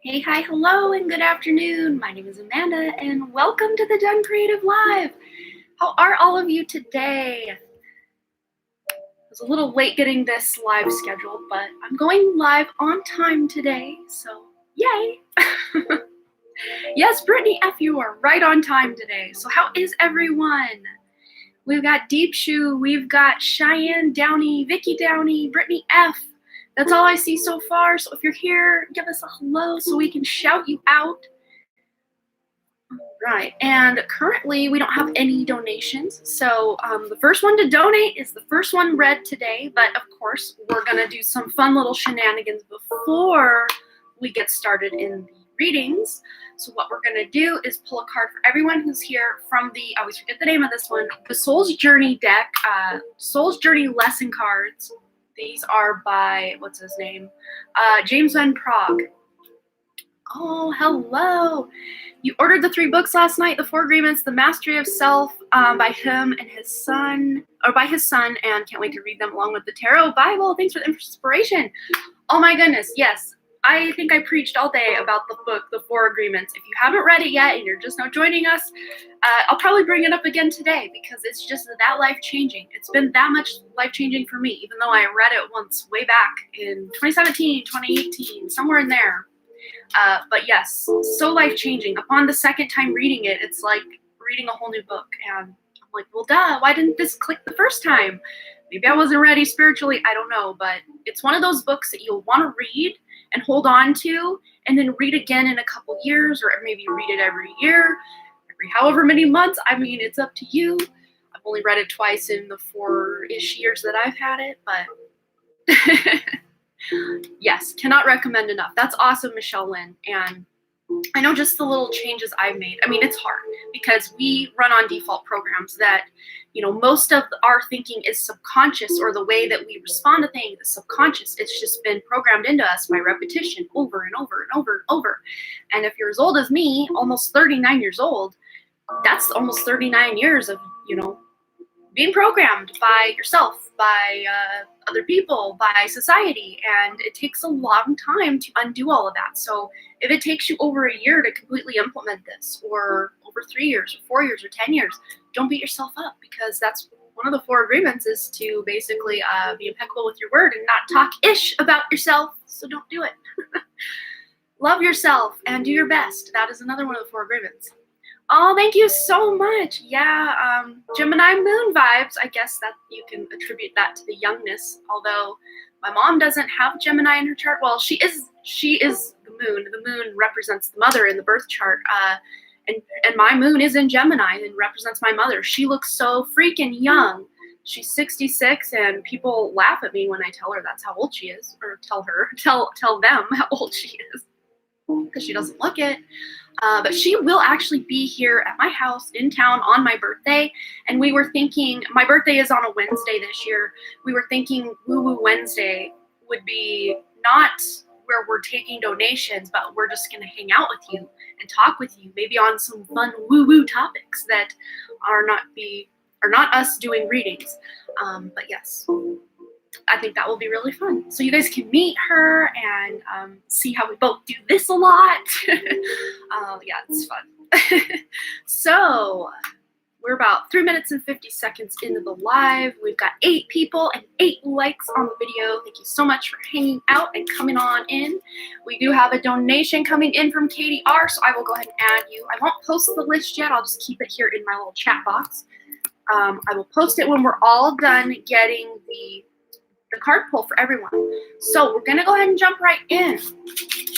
Hey, hi, hello, and good afternoon. My name is Amanda, and welcome to the Done Creative Live. How are all of you today? I was a little late getting this live scheduled, but I'm going live on time today, so yay! Yes, Brittany F., you are right on time today. So how is everyone? We've got Deep Shoe, we've got Cheyenne Downey, Vicky Downey, Brittany F. That's all I see so far. So if you're here, give us a hello so we can shout you out. Right, and currently we don't have any donations. So the first one to donate is the first one read today. But of course, we're gonna do some fun little shenanigans before we get started in the readings. So what we're gonna do is pull a card for everyone who's here from the, I always forget the name of this one, the Soul's Journey deck, Soul's Journey lesson cards. These are by, what's his name? James Van Prague. Oh, hello. You ordered the 3 books last night, The 4 Agreements, The Mastery of Self, by him and his son, or by his son, and can't wait to read them along with the Tarot Bible. Thanks for the inspiration. Oh my goodness, yes. I think I preached all day about the book, The 4 Agreements. If you haven't read it yet and you're just now joining us, I'll probably bring it up again today because it's just that life-changing. It's been that much life-changing for me, even though I read it once way back in 2017, 2018, somewhere in there. But yes, so life-changing. Upon the second time reading it, it's like reading a whole new book. And I'm like, well, duh, why didn't this click the first time? Maybe I wasn't ready spiritually, I don't know. But it's one of those books that you'll want to read and hold on to and then read again in a couple years, or maybe read it every year, every however many months. I mean, it's up to you. I've only read it twice in the 4-ish years that I've had it, but yes, cannot recommend enough. That's awesome, Michelle Lynn. And I know just the little changes I've made. I mean, it's hard because we run on default programs that, you know, most of our thinking is subconscious, or the way that we respond to things is subconscious. It's just been programmed into us by repetition over and over and over and over. And if you're as old as me, almost 39 years old, that's almost 39 years of, you know, being programmed by yourself, by other people, by society, and it takes a long time to undo all of that. So if it takes you over a year to completely implement this, or over 3 years, or 4 years, or 10 years, don't beat yourself up, because that's one of the 4 agreements, is to basically be impeccable with your word and not talk ish about yourself. So don't do it. Love yourself and do your best. That is another one of the 4 agreements. Oh, thank you so much. Yeah, Gemini moon vibes. I guess that you can attribute that to the youngness, although my mom doesn't have Gemini in her chart. Well, she is the moon. The moon represents the mother in the birth chart. And my moon is in Gemini and represents my mother. She looks so freaking young. She's 66, and people laugh at me when I tell her that's how old she is, or tell them how old she is, because she doesn't look it. But she will actually be here at my house in town on my birthday. And we were thinking, my birthday is on a Wednesday this year. We were thinking Woo Woo Wednesday would be not where we're taking donations, but we're just going to hang out with you and talk with you, maybe on some fun woo woo topics that are not us doing readings. But yes, I think that will be really fun. So you guys can meet her and see how we both do this a lot. Yeah, it's fun. So we're about 3 minutes and 50 seconds into the live. We've got 8 people and 8 likes on the video. Thank you so much for hanging out and coming on in. We do have a donation coming in from Katie R, so I will go ahead and add you. I won't post the list yet. I'll just keep it here in my little chat box. I will post it when we're all done getting the card pull for everyone. So we're gonna go ahead and jump right in.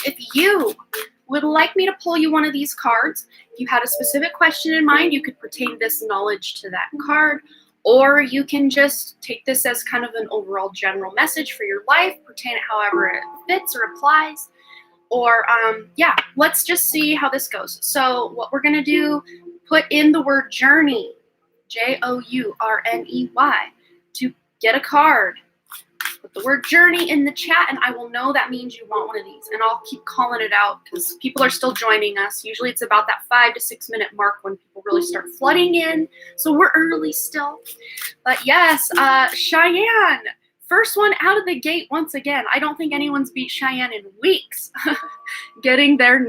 If you would like me to pull you one of these cards, if you had a specific question in mind, you could pertain this knowledge to that card, or you can just take this as kind of an overall general message for your life, pertain it however it fits or applies. Or yeah, let's just see how this goes. So what we're gonna do, put in the word journey, Journey, to get a card. Put the word journey in the chat, and I will know that means you want one of these. And I'll keep calling it out because people are still joining us. Usually it's about that 5 to 6 minute mark when people really start flooding in. So we're early still. But yes, Cheyenne, first one out of the gate once again. I don't think anyone's beat Cheyenne in weeks. Getting their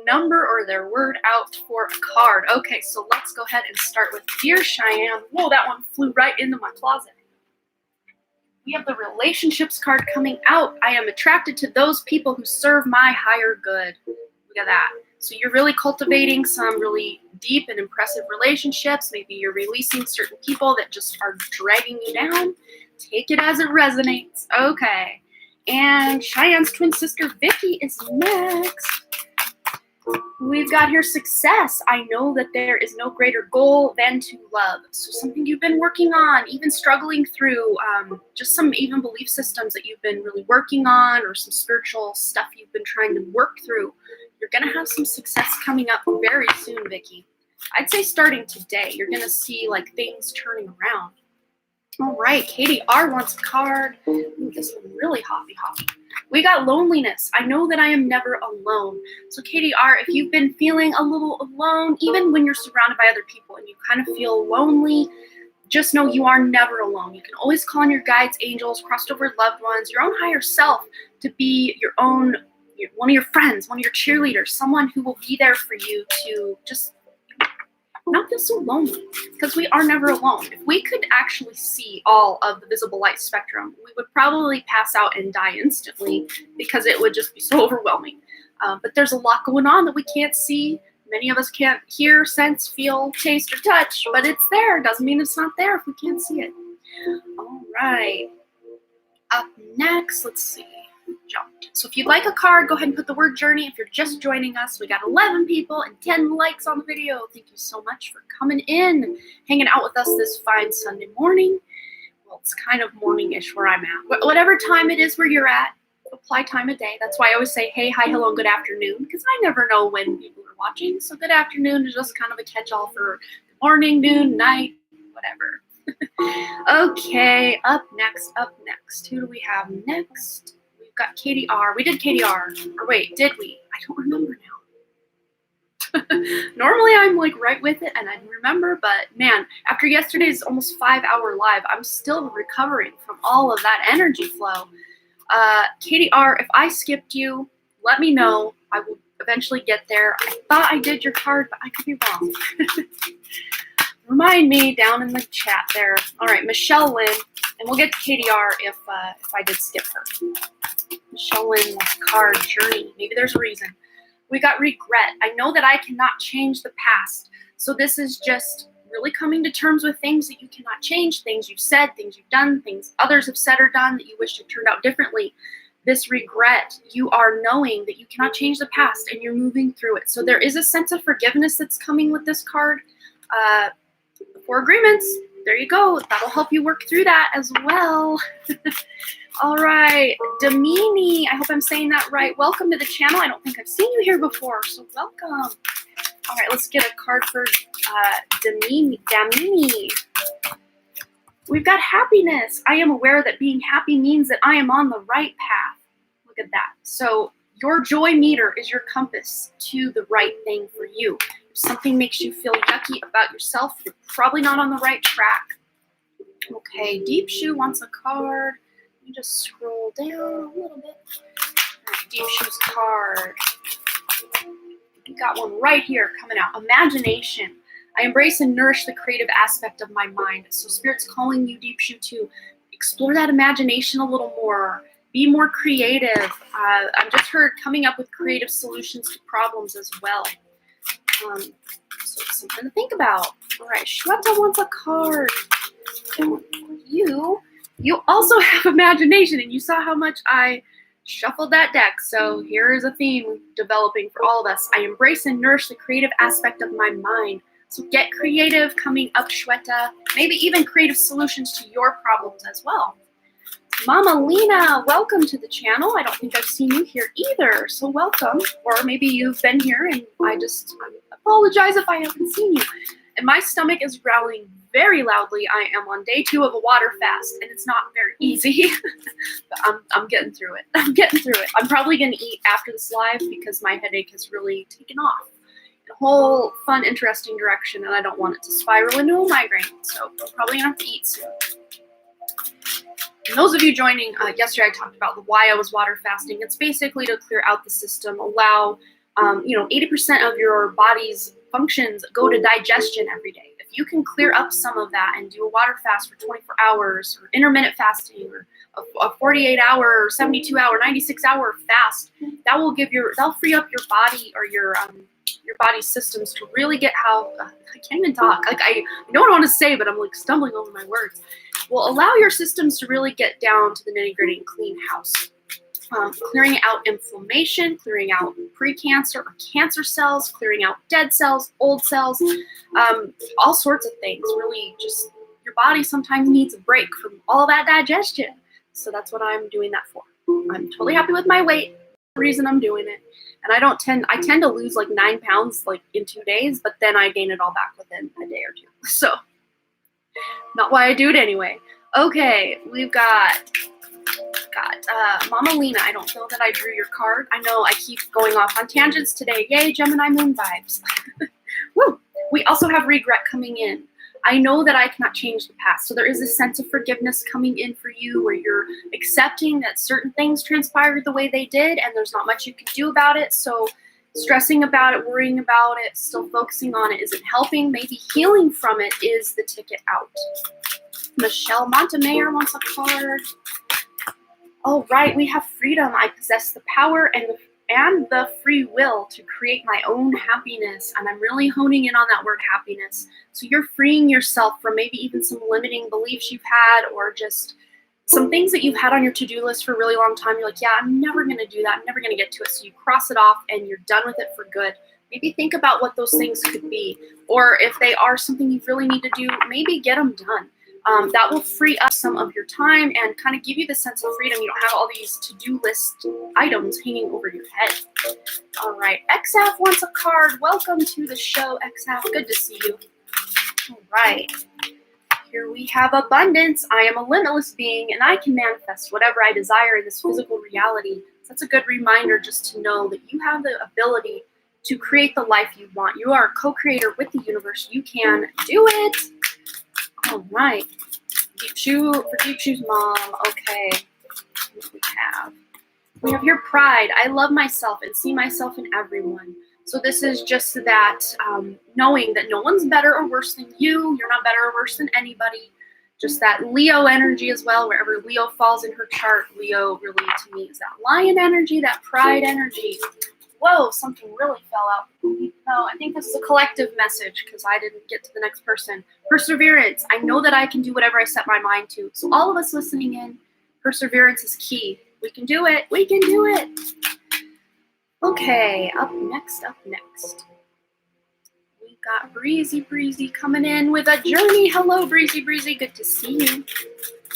number or their word out for a card. Okay, so let's go ahead and start with Dear Cheyenne. Whoa, that one flew right into my closet. We have the relationships card coming out. I am attracted to those people who serve my higher good. Look at that. So you're really cultivating some really deep and impressive relationships. Maybe you're releasing certain people that just are dragging you down. Take it as it resonates. Okay. And Cheyenne's twin sister Vicky is next. We've got here success. I know that there is no greater goal than to love. So something you've been working on, even struggling through, just some even belief systems that you've been really working on, or some spiritual stuff you've been trying to work through. You're going to have some success coming up very soon, Vicky. I'd say starting today, you're going to see like things turning around. All right, Katie R wants a card. Ooh, this one really hoppy. We got loneliness. I know that I am never alone. So Katie R, if you've been feeling a little alone, even when you're surrounded by other people and you kind of feel lonely, just know you are never alone. You can always call on your guides, angels, crossed over loved ones, your own higher self to be your own, one of your friends, one of your cheerleaders, someone who will be there for you to just not feel so lonely, because we are never alone. If we could actually see all of the visible light spectrum, we would probably pass out and die instantly, because it would just be so overwhelming. But there's a lot going on that we can't see. Many of us can't hear, sense, feel, taste, or touch, but it's there. Doesn't mean it's not there if we can't see it. All right. Up next, let's see. Jumped. So if you'd like a card, go ahead and put the word journey. If you're just joining us, we got 11 people and 10 likes on the video. Thank you so much for coming in, hanging out with us this fine Sunday morning. Well, it's kind of morning-ish where I'm at. Whatever time it is where you're at, apply time of day. That's why I always say, hey, hi, hello, good afternoon, because I never know when people are watching. So good afternoon is just kind of a catch-all for morning, noon, night, whatever. Okay, up next. Who do we have next? Got Katie R. We did Katie R. Or wait, did we? I don't remember now. Normally I'm like right with it and I remember, but man, after yesterday's almost 5-hour live, I'm still recovering from all of that energy flow. Katie R., if I skipped you, let me know. I will eventually get there. I thought I did your card, but I could be wrong. Remind me down in the chat there. All right, Michelle Lynn, and we'll get to Katie R. if I did skip her. Michelle Lynn card journey. Maybe there's a reason. We got regret. I know that I cannot change the past. So this is just really coming to terms with things that you cannot change, things you've said, things you've done, things others have said or done that you wish had turned out differently. This regret, you are knowing that you cannot change the past and you're moving through it. So there is a sense of forgiveness that's coming with this card. The 4 agreements. There you go. That'll help you work through that as well. All right, Damini, I hope I'm saying that right. Welcome to the channel. I don't think I've seen you here before, so welcome. All right, let's get a card for Damini. We've got happiness. I am aware that being happy means that I am on the right path. Look at that. So your joy meter is your compass to the right thing for you. If something makes you feel yucky about yourself, you're probably not on the right track. Okay, Deep Shoe wants a card. Let me just scroll down a little bit. All right, Deep Shoe's card. We got one right here coming out. Imagination. I embrace and nourish the creative aspect of my mind. So Spirit's calling you, Deep Shoe, to explore that imagination a little more. Be more creative. I've just heard coming up with creative solutions to problems as well. So something to think about. All right, Shweta wants a card. And you also have imagination, and you saw how much I shuffled that deck. So here is a theme developing for all of us. I embrace and nourish the creative aspect of my mind. So get creative coming up, Shweta. Maybe even creative solutions to your problems as well. Mama Lena, welcome to the channel. I don't think I've seen you here either, so welcome. Or maybe you've been here and I apologize if I haven't seen you. And my stomach is growling very loudly. I am on day 2 of a water fast, and it's not very easy. But I'm getting through it. I'm probably going to eat after this live because my headache has really taken off in a whole fun, interesting direction, and I don't want it to spiral into a migraine. So I'm probably going to have to eat soon. And those of you joining yesterday, I talked about why I was water fasting. It's basically to clear out the system, allow 80% of your body's functions go to digestion every day. If you can clear up some of that and do a water fast for 24 hours or intermittent fasting or a 48-hour, 72-hour, 96-hour fast, that'll free up your body or your body's systems to really get how I can't even talk. Like I know what I want to say, but I'm like stumbling over my words. Will allow your systems to really get down to the nitty-gritty and clean house. Clearing out inflammation, clearing out pre-cancer or cancer cells, clearing out dead cells, old cells, all sorts of things. Really just your body sometimes needs a break from all that digestion. So that's what I'm doing that for. I'm totally happy with my weight. The reason I'm doing it. And I tend to lose like 9 pounds like in 2 days, but then I gain it all back within a day or two. So not why I do it anyway. Okay, we've got Mama Lena. I don't know that I drew your card. I know I keep going off on tangents today. Yay, Gemini moon vibes. Woo! We also have regret coming in. I know that I cannot change the past. So there is a sense of forgiveness coming in for you where you're accepting that certain things transpired the way they did and there's not much you can do about it. So stressing about it, worrying about it, still focusing on it isn't helping. Maybe healing from it is the ticket out. Michelle Montemayor wants a card. All right, we have freedom. I possess the power and the free will to create my own happiness. And I'm really honing in on that word happiness. So you're freeing yourself from maybe even some limiting beliefs you've had or just some things that you've had on your to-do list for a really long time. You're like, yeah, I'm never going to do that. I'm never going to get to it. So you cross it off and you're done with it for good. Maybe think about what those things could be. Or if they are something you really need to do, maybe get them done. That will free up some of your time and kind of give you the sense of freedom. You don't have all these to-do list items hanging over your head. All right, XF wants a card. Welcome to the show, XF. Good to see you. All right, here we have abundance. I am a limitless being and I can manifest whatever I desire in this physical reality. So that's a good reminder just to know that you have the ability to create the life you want. You are a co-creator with the universe. You can do it. All right, Deep Shoe's mom. Okay, what do we have here pride. I love myself and see myself in everyone. So this is just that knowing that no one's better or worse than you. You're not better or worse than anybody. Just that Leo energy as well. Wherever Leo falls in her chart, Leo really to me is that lion energy, that pride energy. Whoa, something really fell out. No, I think this is a collective message because I didn't get to the next person. Perseverance. I know that I can do whatever I set my mind to. So all of us listening in, perseverance is key. We can do it. We can do it. Okay, up next. We've got Breezy coming in with a journey. Hello, Breezy. Good to see you.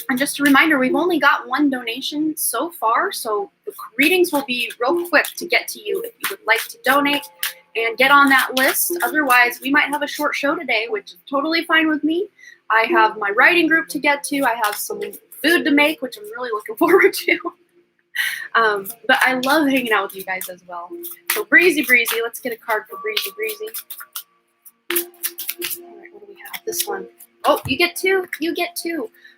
And just a reminder, we've only got one donation so far, so the readings will be real quick to get to you if you would like to donate and get on that list. Otherwise, we might have a short show today, which is totally fine with me. I have my writing group to get to. I have some food to make, which I'm really looking forward to. But I love hanging out with you guys as well. So Breezy, let's get a card for Breezy. All right, what do we have? This one. Oh, you get two.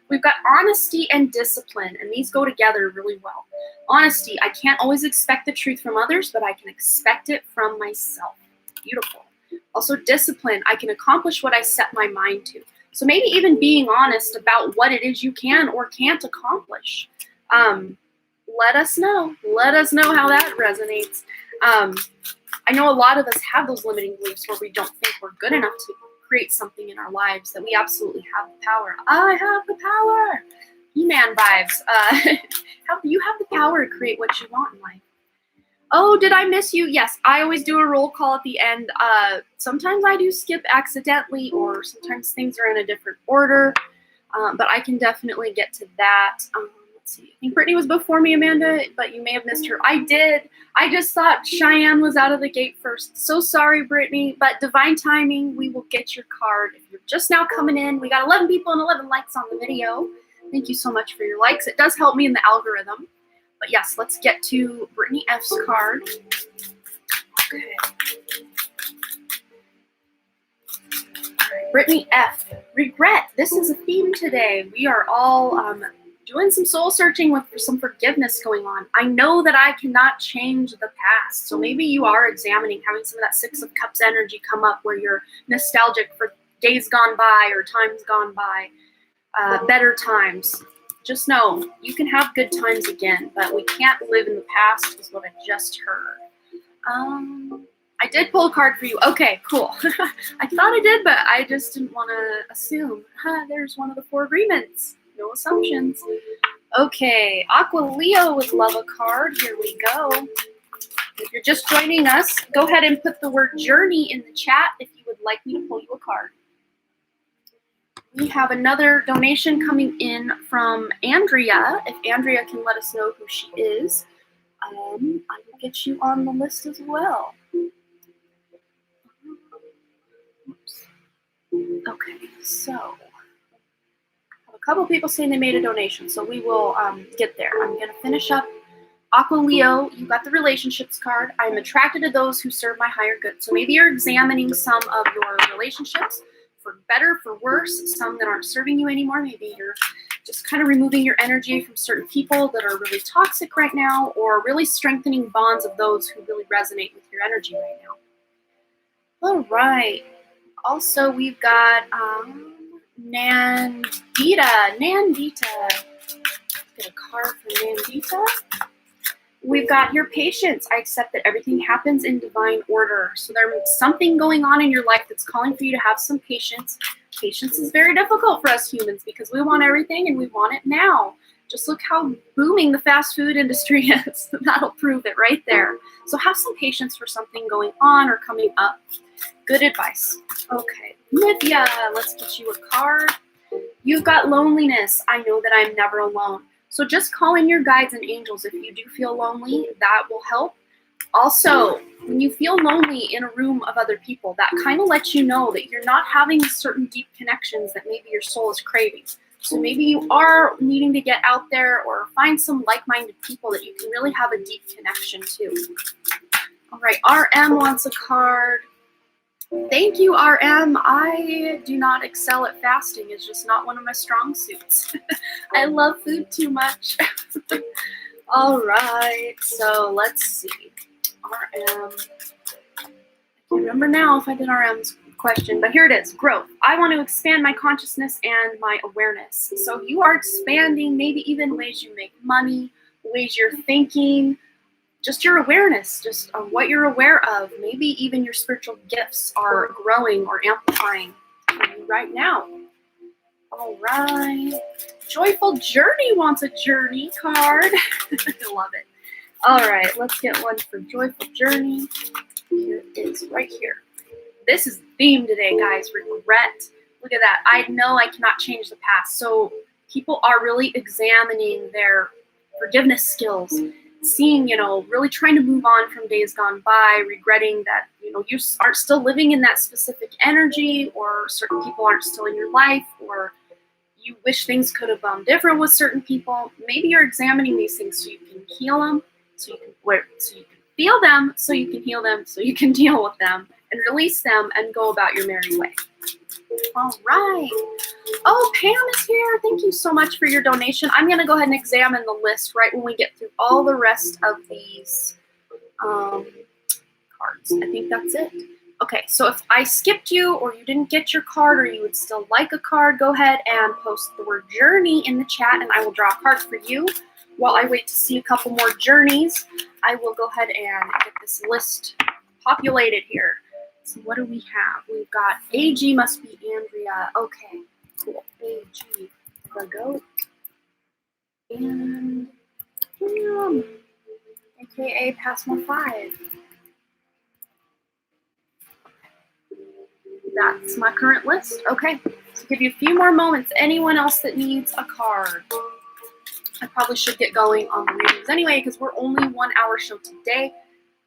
We've got honesty and discipline, and these go together really well. Honesty, I can't always expect the truth from others, but I can expect it from myself. Beautiful. Also, discipline, I can accomplish what I set my mind to. So maybe even being honest about what it is you can or can't accomplish. Let us know. Let us know how that resonates. I know a lot of us have those limiting beliefs where we don't think we're good enough to create something in our lives, that we absolutely have the power. I have the power. He-Man vibes. You have the power to create what you want in life. Oh, did I miss you? Yes, I always do a roll call at the end. Sometimes I do skip accidentally, or sometimes things are in a different order, but I can definitely get to that. Let's see. I think Brittany was before me, Amanda, but you may have missed her. I did. I just thought Cheyenne was out of the gate first. So sorry, Brittany, but divine timing, we will get your card. If you're just now coming in, we got 11 people and 11 likes on the video. Thank you so much for your likes. It does help me in the algorithm. But yes, let's get to Brittany F's card. Okay. All right, Brittany F. Regret. This is a theme today. We are all doing some soul searching with some forgiveness going on. I know that I cannot change the past. So maybe you are examining, having some of that Six of Cups energy come up where you're nostalgic for days gone by or times gone by, better times. Just know you can have good times again, but we can't live in the past is what I just heard. I did pull a card for you. Okay, cool. I thought I did, but I just didn't want to assume. There's one of the 4 agreements. No assumptions. Okay, Aqua Leo would love a card. Here we go. If you're just joining us, go ahead and put the word journey in the chat if you would like me to pull you a card. We have another donation coming in from Andrea. If Andrea can let us know who she is, I will get you on the list as well. Oops. Okay, so I have a couple people saying they made a donation, so we will get there. I'm going to finish up. Aqua Leo, you got the relationships card. I'm attracted to those who serve my higher good. So maybe you're examining some of your relationships, for better, for worse, some that aren't serving you anymore. Maybe you're just kind of removing your energy from certain people that are really toxic right now, or really strengthening bonds of those who really resonate with your energy right now. All right. Also, we've got Nandita. Let's get a card for Nandita. We've got your patience. I accept that everything happens in divine order. So there's something going on in your life that's calling for you to have some patience. Patience is very difficult for us humans because we want everything and we want it now. Just look how booming the fast food industry is. That'll prove it right there. So have some patience for something going on or coming up. Good advice. Okay, Nithya, let's get you a card. You've got loneliness. I know that I'm never alone. So just call in your guides and angels if you do feel lonely. That will help. Also, when you feel lonely in a room of other people, that kind of lets you know that you're not having certain deep connections that maybe your soul is craving. So maybe you are needing to get out there or find some like-minded people that you can really have a deep connection to. All right, RM wants a card. Thank you, RM. I do not excel at fasting. It's just not one of my strong suits. I love food too much. All right, so let's see. RM. I can't remember now if I did RM's question, but here it is. Growth. I want to expand my consciousness and my awareness. So you are expanding maybe even ways you make money, ways you're thinking, just your awareness, just what you're aware of. Maybe even your spiritual gifts are growing or amplifying for you right now. All right. Joyful Journey wants a journey card. I love it. All right, let's get one for Joyful Journey. Here it is right here. This is the theme today, guys. Regret. Look at that. I know I cannot change the past. So people are really examining their forgiveness skills, seeing, really trying to move on from days gone by, regretting that, you aren't still living in that specific energy, or certain people aren't still in your life, or you wish things could have gone different with certain people. Maybe you're examining these things so you can heal them, so you can feel them, so you can heal them, so you can deal with them and release them and go about your merry way. All right. Oh, Pam is here. Thank you so much for your donation. I'm going to go ahead and examine the list right when we get through all the rest of these cards. I think that's it. Okay, so if I skipped you or you didn't get your card or you would still like a card, go ahead and post the word journey in the chat and I will draw a card for you. While I wait to see a couple more journeys, I will go ahead and get this list populated here. So what do we have? We've got AG must be Andrea. Okay, cool. AG, the goat. And AKA Passmo 5. That's my current list. Okay, so give you a few more moments. Anyone else that needs a card? I probably should get going on the readings anyway because we're only 1 hour show today.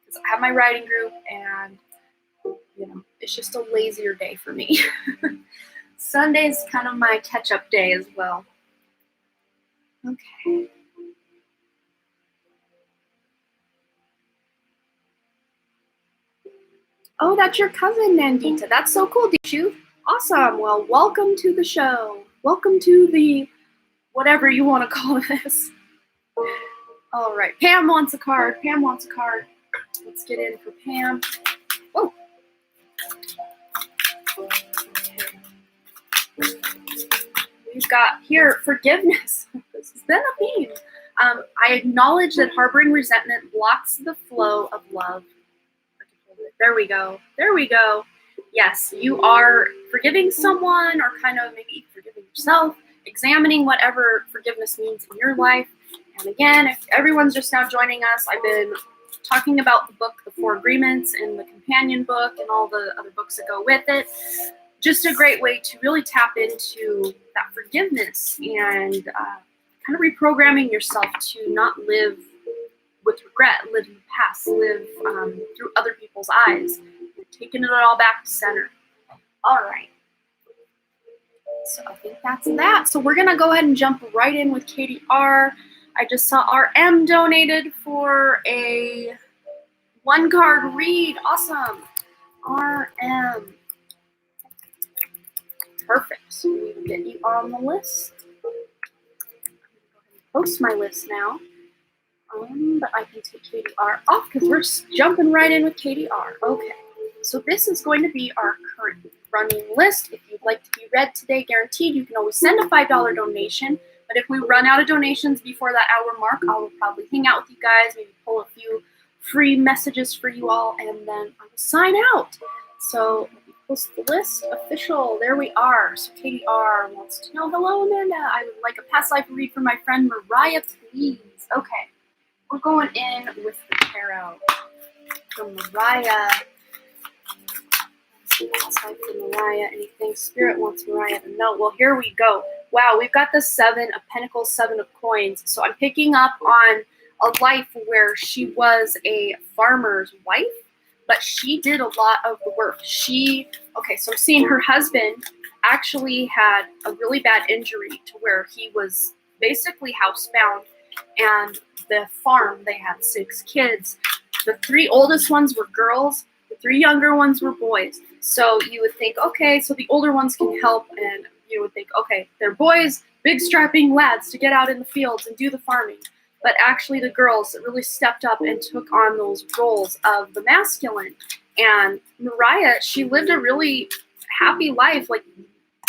Because I have my writing group and it's just a lazier day for me. Sunday's kind of my catch-up day as well. Okay. Oh, that's your cousin, Nandita. That's so cool, Dishu. Awesome. Well, welcome to the show. Welcome to the whatever you want to call this. All right, Pam wants a card. Pam wants a card. Let's get in for Pam. Oh. We've got here forgiveness. This has been a theme. I acknowledge that harboring resentment blocks the flow of love. There we go. There we go. Yes, you are forgiving someone, or kind of maybe forgiving yourself, examining whatever forgiveness means in your life. And again, if everyone's just now joining us, I've been talking about the book, The Four Agreements, and the companion book, and all the other books that go with it. Just a great way to really tap into that forgiveness and kind of reprogramming yourself to not live with regret, live in the past, live through other people's eyes, taking it all back to center. All right. So I think that's that. So we're going to go ahead and jump right in with Katie R. I just saw RM donated for a 1-card read. Awesome. RM. Perfect. So we will get you on the list. I'm going to go ahead and post my list now. But I can take Katie R off because we're jumping right in with Katie R. Okay. So this is going to be our current running list. If you'd like to be read today, guaranteed, you can always send a $5 donation. But if we run out of donations before that hour mark, I will probably hang out with you guys, maybe pull a few free messages for you all, and then I will sign out. So let me post the list. Official. There we are. So Katie R wants to know, hello, Amanda. I would like a past life read for my friend Mariah, please. Okay. We're going in with the tarot from Mariah. Past life for Mariah. Anything Spirit wants Mariah to know? Well, here we go. Wow, we've got the 7 of Pentacles, 7 of Coins. So I'm picking up on a life where she was a farmer's wife, but she did a lot of the work. Okay, so I'm seeing her husband actually had a really bad injury to where he was basically housebound, and the farm, they had 6 kids. The 3 oldest ones were girls, the 3 younger ones were boys. So you would think, okay, so the older ones can help, and you would think, okay, they're boys, big strapping lads to get out in the fields and do the farming. But actually the girls really stepped up and took on those roles of the masculine. And Mariah, she lived a really happy life, like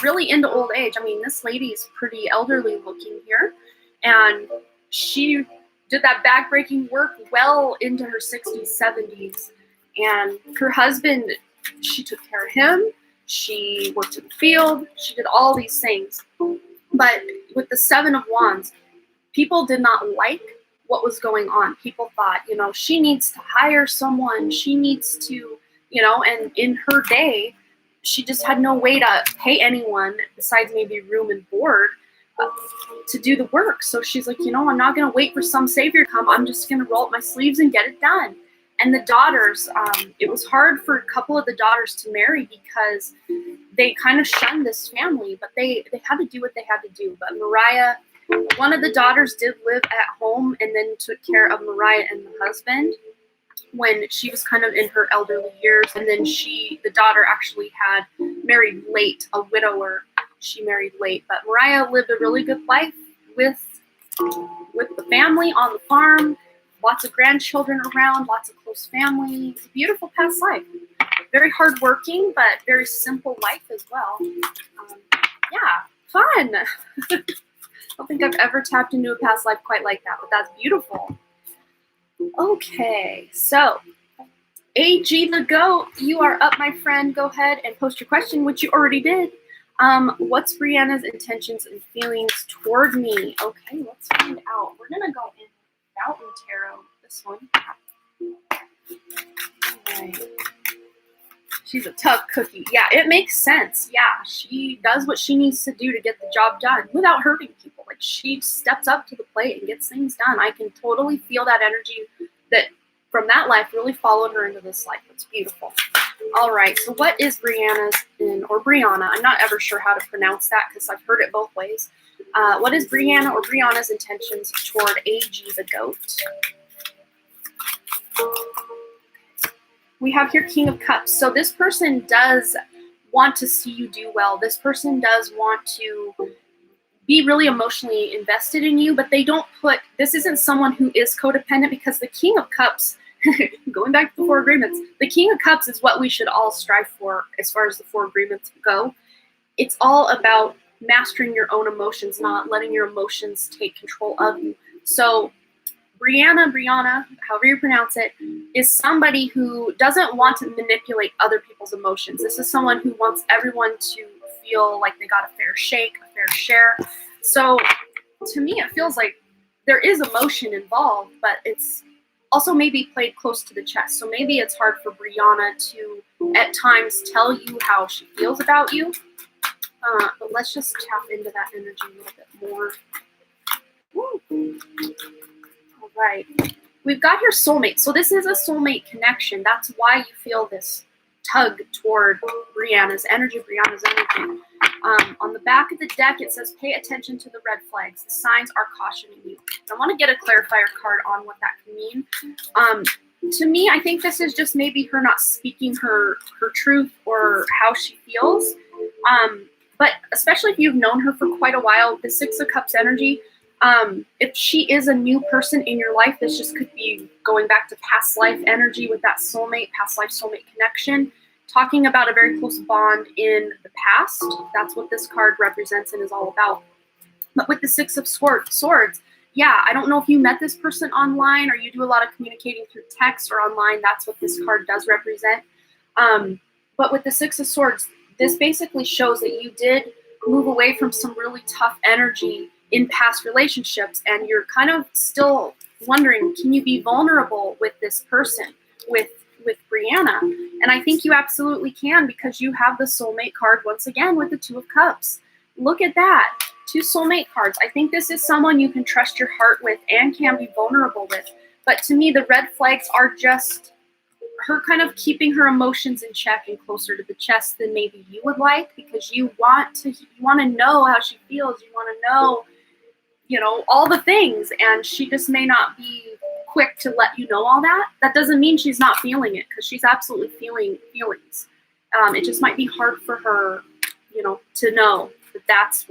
really into old age. I mean, this lady's pretty elderly looking here. And she did that backbreaking work well into her 60s, 70s. And her husband, she took care of him. She worked in the field. She did all these things. But with the 7 of Wands, people did not like what was going on. People thought, she needs to hire someone. She needs to, and in her day, she just had no way to pay anyone besides maybe room and board to do the work. So she's like, I'm not going to wait for some savior to come. I'm just going to roll up my sleeves and get it done. And the daughters, it was hard for a couple of the daughters to marry because they kind of shunned this family, but they had to do what they had to do. But Mariah, one of the daughters did live at home and then took care of Mariah and the husband when she was kind of in her elderly years. And then the daughter actually had married late, a widower. She married late. But Mariah lived a really good life with the family on the farm. Lots of grandchildren around, lots of close family. It's a beautiful past life. Very hardworking, but very simple life as well. Fun. I don't think I've ever tapped into a past life quite like that, but that's beautiful. Okay, so AG the Goat, you are up, my friend. Go ahead and post your question, which you already did. What's Brianna's intentions and feelings toward me? Okay, let's find out. We're going to go in Mountain Tarot, this one. Right. She's a tough cookie. Yeah, it makes sense. Yeah, she does what she needs to do to get the job done without hurting people. Like, she steps up to the plate and gets things done. I can totally feel that energy that from that life really followed her into this life. It's beautiful. All right, so what is Brianna's or Brianna? I'm not ever sure how to pronounce that because I've heard it both ways. What is Brianna or Brianna's intentions toward AG the Goat? We have here King of Cups. So this person does want to see you do well. This person does want to be really emotionally invested in you, but they don't put, this isn't someone who is codependent, because the King of Cups, going back to the 4 agreements, the King of Cups is what we should all strive for as far as the 4 agreements go. It's all about mastering your own emotions, not letting your emotions take control of you. So Brianna, however you pronounce it, is somebody who doesn't want to manipulate other people's emotions. This is someone who wants everyone to feel like they got a fair shake, a fair share. So to me, it feels like there is emotion involved, but it's also maybe played close to the chest. So maybe it's hard for Brianna to, at times, tell you how she feels about you. But let's just tap into that energy a little bit more. Woo. All right. We've got your soulmate. So this is a soulmate connection. That's why you feel this tug toward Brianna's energy. On the back of the deck, it says, pay attention to the red flags. The signs are cautioning you. I want to get a clarifier card on what that can mean. To me, I think this is just maybe her not speaking her truth or how she feels. But especially if you've known her for quite a while, the 6 of Cups energy, if she is a new person in your life, this just could be going back to past life energy with that soulmate, past life soulmate connection, talking about a very close bond in the past. That's what this card represents and is all about. But with the 6 of Swords, yeah, I don't know if you met this person online or you do a lot of communicating through text or online. That's what this card does represent. But with the 6 of Swords, this basically shows that you did move away from some really tough energy in past relationships, and you're kind of still wondering, can you be vulnerable with this person, with Brianna? And I think you absolutely can, because you have the soulmate card once again with the 2 of Cups. Look at that. 2 soulmate cards. I think this is someone you can trust your heart with and can be vulnerable with. But to me, the red flags are just her kind of keeping her emotions in check and closer to the chest than maybe you would like, because you want to know how she feels. You want to know, all the things, and she just may not be quick to let you know all that. That doesn't mean she's not feeling it, because she's absolutely feeling feelings. It just might be hard for her, to know that that's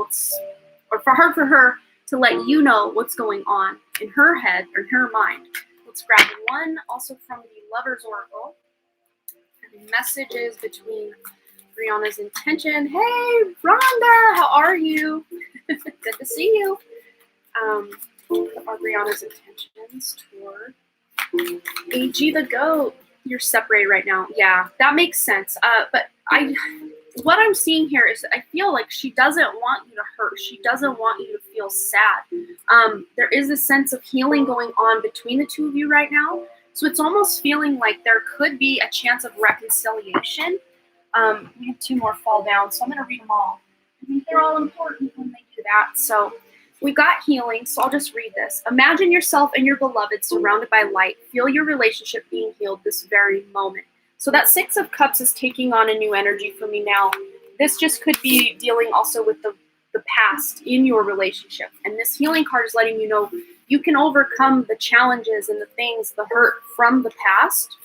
or for her to let you know what's going on in her head or in her mind. Let's grab one also from the Lover's Oracle. And messages between Brianna's intention. Hey, Rhonda, how are you? Good to see you. What are Brianna's intentions toward AG the Goat? You're separated right now. Yeah, that makes sense. But what I'm seeing here is I feel like she doesn't want you to hurt. She doesn't want you to feel sad. There is a sense of healing going on between the 2 of you right now. So it's almost feeling like there could be a chance of reconciliation. We have 2 more fall down, so I'm going to read them all. I think they're all important when they do that. So we got healing, so I'll just read this. Imagine yourself and your beloved surrounded by light. Feel your relationship being healed this very moment. So that 6 of Cups is taking on a new energy for me now. This just could be dealing also with the past in your relationship. And this healing card is letting you know you can overcome the challenges and the things, the hurt from the past,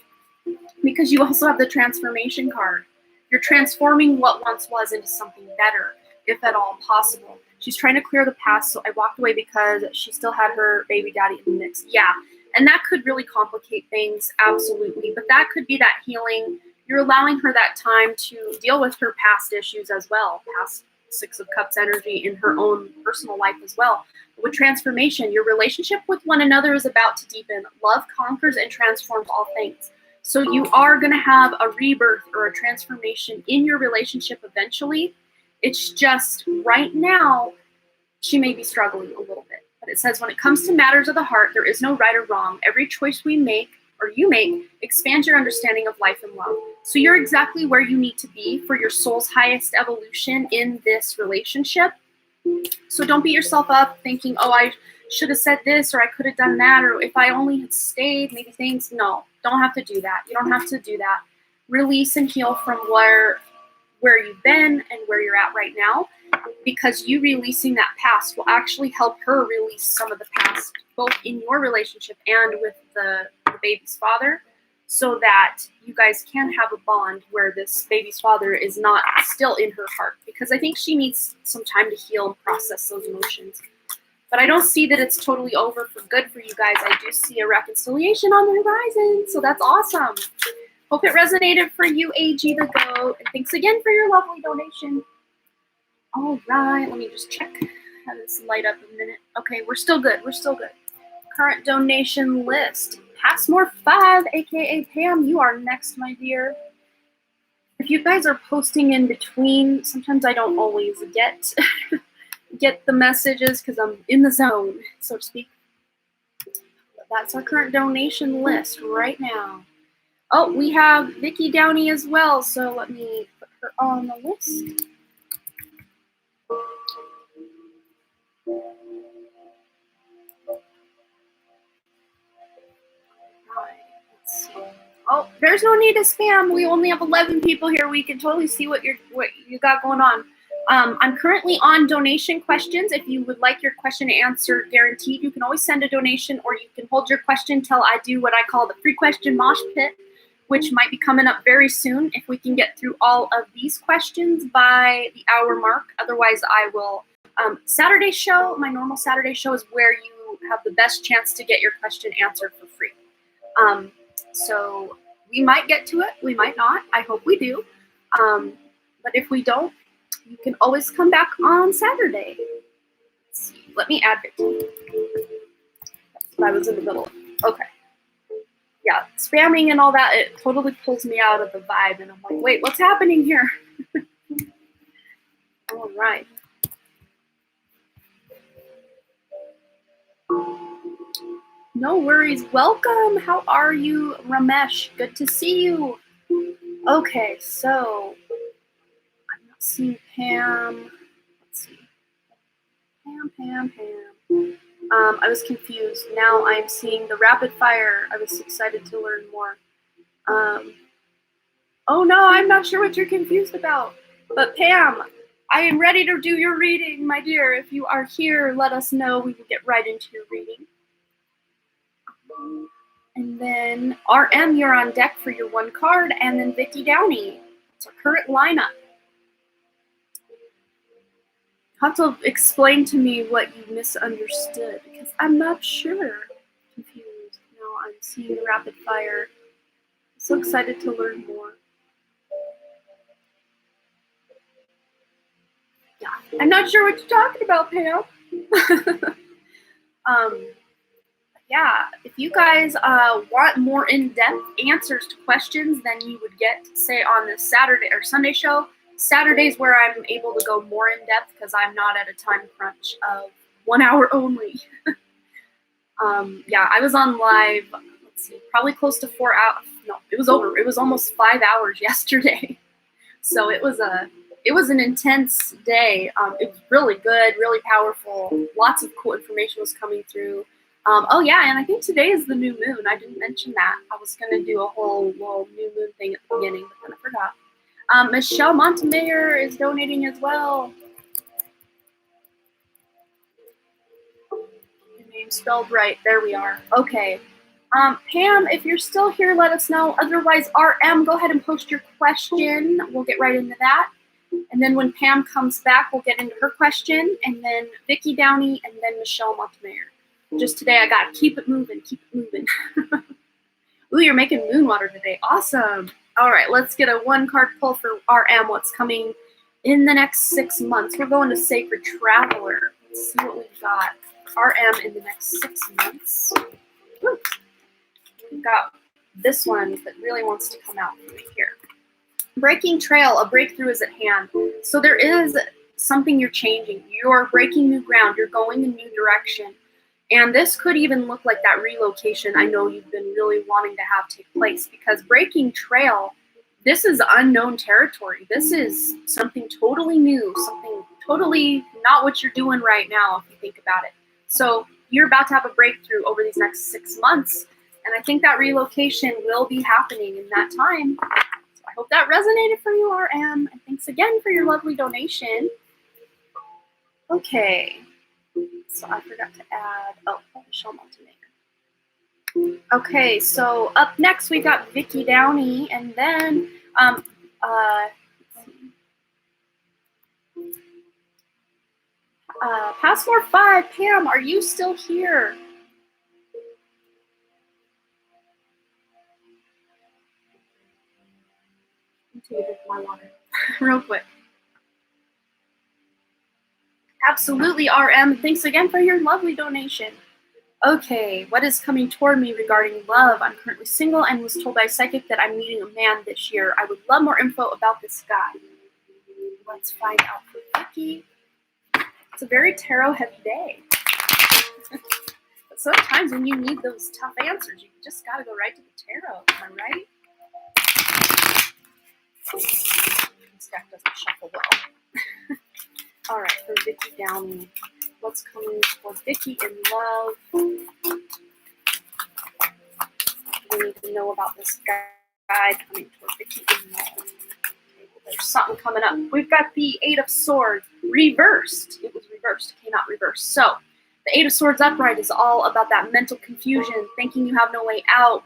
because you also have the transformation card. You're transforming what once was into something better, if at all possible. She's trying to clear the past, so I walked away because she still had her baby daddy in the mix. Yeah, and that could really complicate things, absolutely. But that could be that healing. You're allowing her that time to deal with her past issues as well, past 6 of Cups energy in her own personal life as well. But with transformation, your relationship with one another is about to deepen. Love conquers and transforms all things. So you are going to have a rebirth or a transformation in your relationship eventually. It's just right now, she may be struggling a little bit. But it says, when it comes to matters of the heart, there is no right or wrong. Every choice we make, or you make, expands your understanding of life and love. So you're exactly where you need to be for your soul's highest evolution in this relationship. So don't beat yourself up thinking, oh, I should have said this, or I could have done that, or if I only had stayed, maybe things. No, don't have to do that. You don't have to do that. Release and heal from where you've been and where you're at right now, because you releasing that past will actually help her release some of the past, both in your relationship and with the baby's father. so that you guys can have a bond where this baby's father is not still in her heart, because I think she needs some time to heal and process those emotions. But I don't see that it's totally over for good for you guys. I do see a reconciliation on the horizon, so that's awesome. Hope it resonated for you, AG the Goat, and thanks again for your lovely donation. All right, let me just check. Have this light up a minute. Okay, we're still good. We're still good. Current donation list. Passmore 5, aka Pam, you are next, my dear. If you guys are posting in between, sometimes I don't always get the messages because I'm in the zone, so to speak. That's our current donation list right now. Oh, we have Vicky Downey as well, so let me put her on the list. Let's see. Oh, there's no need to spam. We only have 11 people here. We can totally see what you got going on. I'm currently on donation questions. If you would like your question answered guaranteed, you can always send a donation, or you can hold your question till I do what I call the free question mosh pit, which might be coming up very soon if we can get through all of these questions by the hour mark. Otherwise, I will. Saturday show, my normal Saturday show, is where you have the best chance to get your question answered for free. So we might get to it, we might not. I hope we do. But if we don't, you can always come back on Saturday. Let's see. Let me add it. That's what I was in the middle of. Okay. Yeah, spamming and all that, it totally pulls me out of the vibe, and I'm like, wait, what's happening here? All right. No worries. Welcome. How are you, Ramesh? Good to see you. Okay, so I'm not seeing Pam. Let's see. Pam. I was confused. Now I'm seeing the rapid fire. I was excited to learn more. Oh no, I'm not sure what you're confused about. But Pam, I am ready to do your reading, my dear. If you are here, let us know. We will get right into your reading. And then RM, you're on deck for your one card, and then Vicky Downey. It's our current lineup. You have to explain to me what you misunderstood, because I'm not sure. Confused. No, I'm seeing the rapid fire. I'm so excited to learn more. Yeah, I'm not sure what you're talking about, Pam. Yeah, if you guys want more in-depth answers to questions than you would get, say, on this Saturday or Sunday show, Saturday's where I'm able to go more in-depth because I'm not at a time crunch of 1 hour only. Yeah, I was on live, let's see, probably close to 4 hours. No, it was over. It was almost 5 hours yesterday. So it was an intense day. It was really good, really powerful. Lots of cool information was coming through. Oh yeah, and I think today is the new moon. I didn't mention that. I was gonna do a whole little new moon thing at the beginning, but then I forgot. Michelle Montemayor is donating as well. Your name spelled right. There we are. Okay. Pam, if you're still here, let us know. Otherwise, RM, go ahead and post your question. We'll get right into that. And then when Pam comes back, we'll get into her question, and then Vicky Downey, and then Michelle Montemayor. Just today, I got to keep it moving. Ooh, you're making moon water today. Awesome. All right, let's get a one card pull for RM, what's coming in the next 6 months. We're going to Sacred Traveler. Let's see what we've got. RM in the next 6 months. Woo. We've got this one that really wants to come out for me here. Breaking trail, a breakthrough is at hand. So there is something you're changing. You're breaking new ground. You're going in a new direction. And this could even look like that relocation I know you've been really wanting to have take place, because breaking trail, this is unknown territory. This is something totally new, something totally not what you're doing right now if you think about it. So you're about to have a breakthrough over these next 6 months. And I think that relocation will be happening in that time. So I hope that resonated for you, RM. And thanks again for your lovely donation. Okay. So I forgot to add, Michelle Montemayor. Okay, so up next we got Vicky Downey, and then Password 5, Pam, are you still here? Let me take a drink of my water real quick. Absolutely, RM. Thanks again for your lovely donation. Okay, what is coming toward me regarding love? I'm currently single and was told by a psychic that I'm meeting a man this year. I would love more info about this guy. Let's find out for Vicky. It's a very tarot-heavy day. But sometimes when you need those tough answers, you just gotta go right to the tarot. Am I right? This deck doesn't shuffle well. All right, for Vicky Downey. What's coming for Vicky in love? We need to know about this guy coming for Vicky in love. Okay, well, there's something coming up. We've got the Eight of Swords reversed. It was reversed. It came out reversed. So the Eight of Swords upright is all about that mental confusion, thinking you have no way out,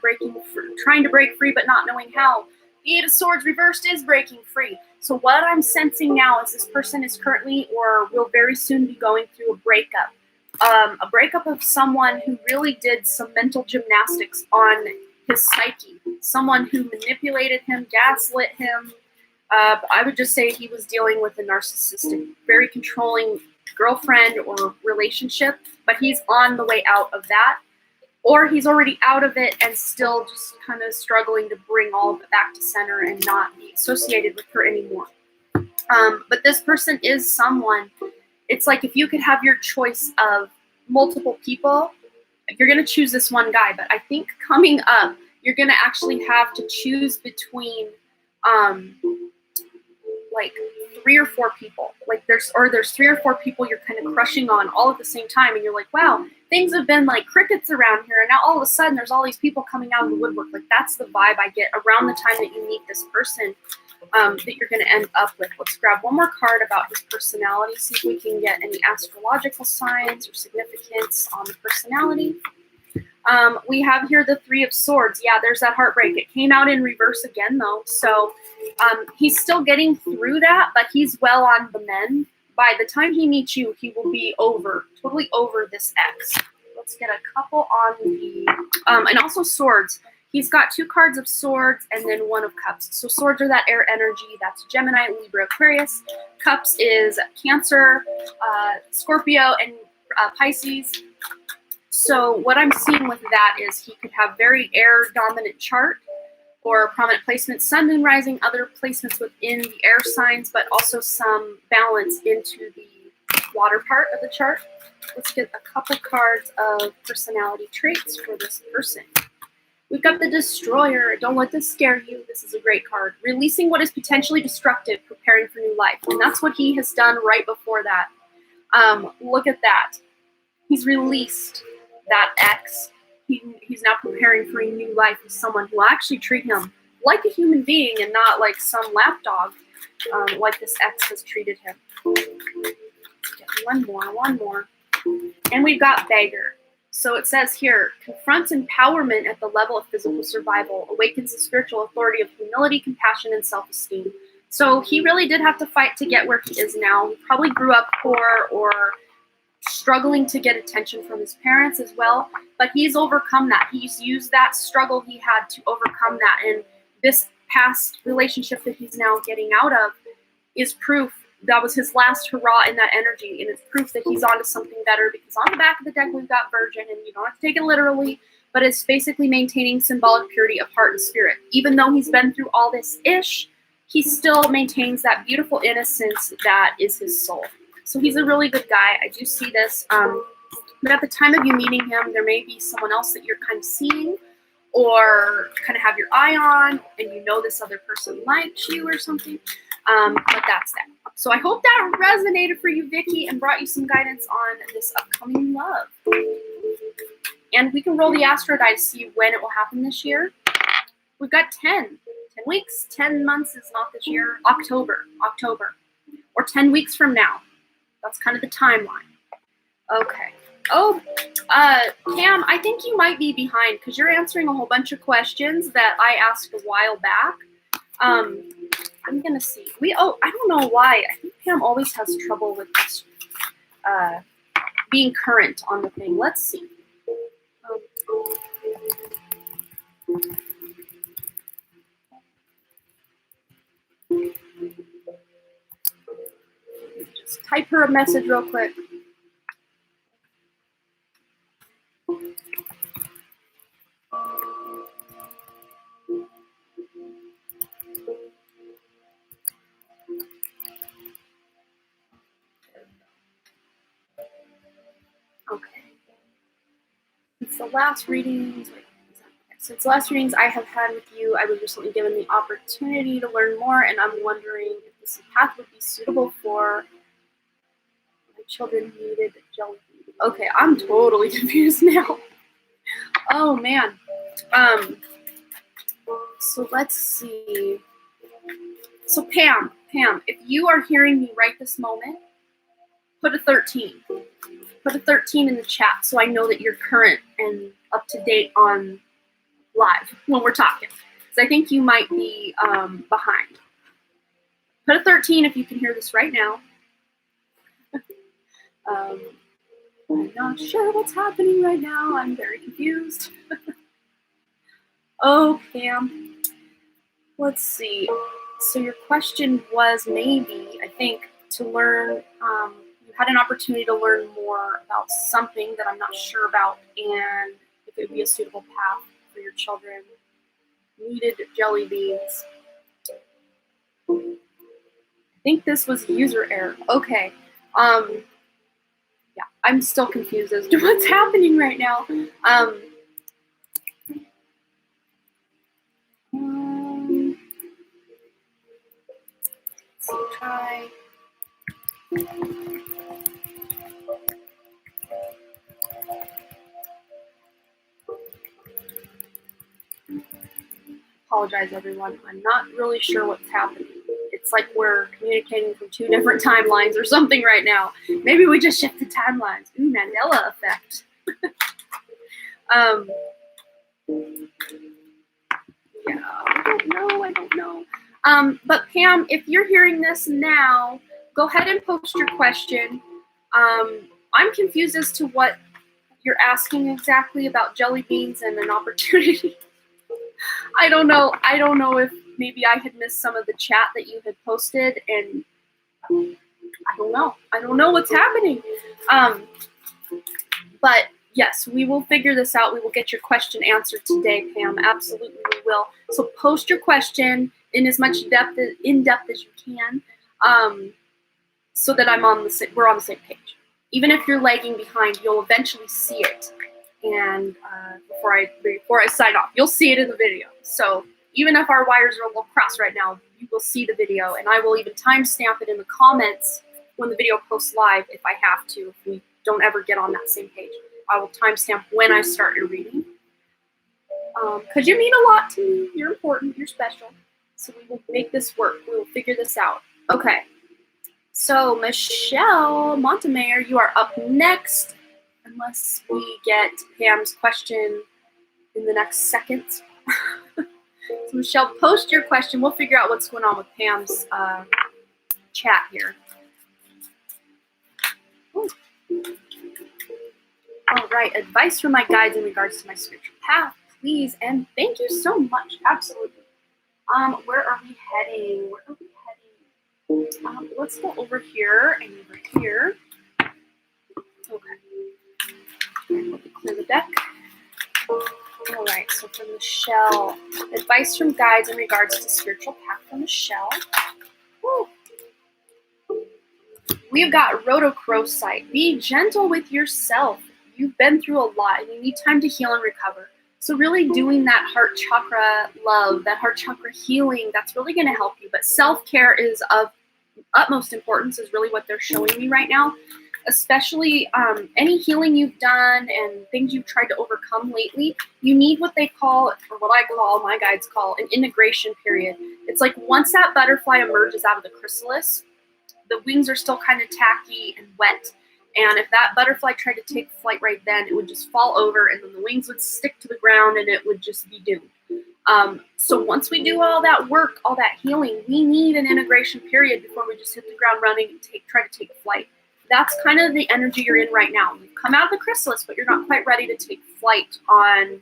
trying to break free but not knowing how. The Eight of Swords reversed is breaking free. So what I'm sensing now is this person is currently or will very soon be going through a breakup. A breakup of someone who really did some mental gymnastics on his psyche. Someone who manipulated him, gaslit him. I would just say he was dealing with a narcissistic, very controlling girlfriend or relationship, but he's on the way out of that. Or he's already out of it and still just kind of struggling to bring all of it back to center and not be associated with her anymore. But this person is someone, it's like if you could have your choice of multiple people, you're going to choose this one guy. But I think coming up, you're going to actually have to choose between like 3 or 4 people. Like there's 3 or 4 people you're kind of crushing on all at the same time, and you're like, wow, things have been like crickets around here, and now all of a sudden there's all these people coming out of the woodwork. Like that's the vibe I get around the time that you meet this person that you're going to end up with. Let's grab one more card about his personality, see if we can get any astrological signs or significance on the personality. We have here the Three of Swords. Yeah, there's that heartbreak. It came out in reverse again, though. So he's still getting through that, but he's well on the mend. By the time he meets you, he will be totally over this ex. Let's get a couple on the, and also swords. He's got 2 cards of swords and then 1 of cups. So swords are that air energy. That's Gemini, Libra, Aquarius. Cups is Cancer, Scorpio, and Pisces. So what I'm seeing with that is he could have very air-dominant chart or prominent placements, sun, moon, rising, other placements within the air signs, but also some balance into the water part of the chart. Let's get a couple cards of personality traits for this person. We've got the Destroyer. Don't let this scare you. This is a great card. Releasing what is potentially destructive, preparing for new life. And that's what he has done right before that. Look at that. He's released that ex. He's now preparing for a new life with someone who will actually treat him like a human being and not like some lapdog, like this ex has treated him. Get one more. And we've got Beggar. So it says here, confronts empowerment at the level of physical survival, awakens the spiritual authority of humility, compassion, and self-esteem. So he really did have to fight to get where he is now. He probably grew up poor or struggling to get attention from his parents as well, but he's overcome that. He's used that struggle he had to overcome that, and this past relationship that he's now getting out of is proof that was his last hurrah in that energy, and it's proof that he's onto something better, because on the back of the deck we've got Virgin, and you don't have to take it literally, but it's basically maintaining symbolic purity of heart and spirit. Even though he's been through all this ish, he still maintains that beautiful innocence that is his soul. So he's a really good guy. I do see this. But at the time of you meeting him, there may be someone else that you're kind of seeing or kind of have your eye on, and you know this other person likes you or something. But that's that. So I hope that resonated for you, Vicky, and brought you some guidance on this upcoming love. And we can roll the astro die to see when it will happen this year. We've got 10 weeks. 10 months is not this year. October. Or 10 weeks from now. That's kind of the timeline. Okay. Oh, Cam, I think you might be behind because you're answering a whole bunch of questions that I asked a while back. I'm gonna see. I don't know why. I think Pam always has trouble with this, being current on the thing. Let's see. Just type her a message real quick. Okay. Since the last readings I have had with you, I was recently given the opportunity to learn more, and I'm wondering if this path would be suitable for my children who needed jelly beans. Okay, I'm totally confused now. Oh man. So let's see. So Pam, if you are hearing me right this moment, put a 13. Put a 13 in the chat so I know that you're current and up to date on live when we're talking. Because I think you might be behind. Put a 13 if you can hear this right now. I'm not sure what's happening right now. I'm very confused. Oh, Pam. Let's see. So your question was maybe, I think, to learn, you had an opportunity to learn more about something that I'm not sure about, and if it would be a suitable path for your children. Needed jelly beans. I think this was user error. Okay. Yeah, I'm still confused as to what's happening right now. Let's try. Apologize, everyone. I'm not really sure what's happening. It's like we're communicating from two different timelines or something right now. Maybe we just shifted timelines. Ooh, Mandela effect. Yeah, I don't know. But Pam, if you're hearing this now, go ahead and post your question. I'm confused as to what you're asking exactly about jelly beans and an opportunity. I don't know if maybe I had missed some of the chat that you had posted, and I don't know what's happening. But yes, we will figure this out. We will get your question answered today, Pam. Absolutely, we will. So post your question in as much depth as you can, so that we're on the same page. Even if you're lagging behind, you'll eventually see it. And before I sign off, you'll see it in the video. So even if our wires are a little crossed right now, you will see the video, and I will even timestamp it in the comments when the video posts live if I have to. If we don't ever get on that same page, I will timestamp when I start your reading. Because you mean a lot to me. You're important. You're special. So we will make this work. We will figure this out. Okay. So Michelle Montemayor, you are up next. Unless we get Pam's question in the next second. So Michelle, post your question. We'll figure out what's going on with Pam's chat here. Ooh. All right, advice from my guides in regards to my spiritual path, please, and thank you so much. Absolutely. Where are we heading? Let's go over here and over here. Okay. Clear the deck. All right, so for Michelle, advice from guides in regards to spiritual path for Michelle. Woo. We've got Rhodochrosite. Be gentle with yourself. You've been through a lot and you need time to heal and recover. So really doing that heart chakra love, that heart chakra healing, that's really going to help you. But self-care is of utmost importance, is really what they're showing me right now. Especially any healing you've done and things you've tried to overcome lately, you need what they call, or what my guides call, an integration period. It's like once that butterfly emerges out of the chrysalis, the wings are still kind of tacky and wet, And if that butterfly tried to take flight right then, it would just fall over, and then the wings would stick to the ground, and it would just be doomed. So once we do all that work, all that healing, we need an integration period before we just hit the ground running and try to take flight. That's kind of the energy you're in right now. You've come out of the chrysalis, but you're not quite ready to take flight on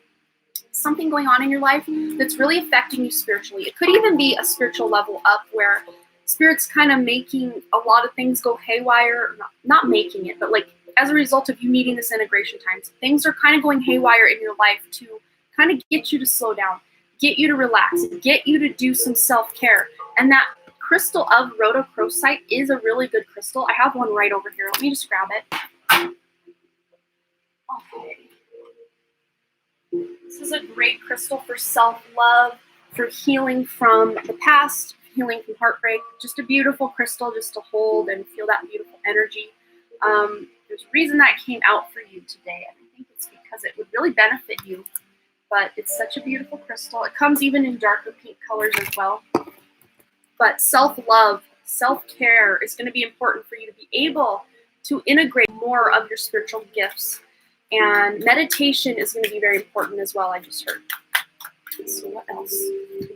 something going on in your life that's really affecting you spiritually. It could even be a spiritual level up where Spirit's kind of making a lot of things go haywire, not making it, but like as a result of you needing this integration time, so things are kind of going haywire in your life to kind of get you to slow down, get you to relax, get you to do some self-care. And that crystal of Rhodochrosite is a really good crystal. I have one right over here. Let me just grab it. Okay. This is a great crystal for self-love, for healing from the past, healing from heartbreak. Just a beautiful crystal just to hold and feel that beautiful energy. There's a reason that came out for you today, and I think it's because it would really benefit you. But it's such a beautiful crystal. It comes even in darker pink colors as well. But self-love, self-care is going to be important for you to be able to integrate more of your spiritual gifts. And meditation is going to be very important as well, I just heard. So what else?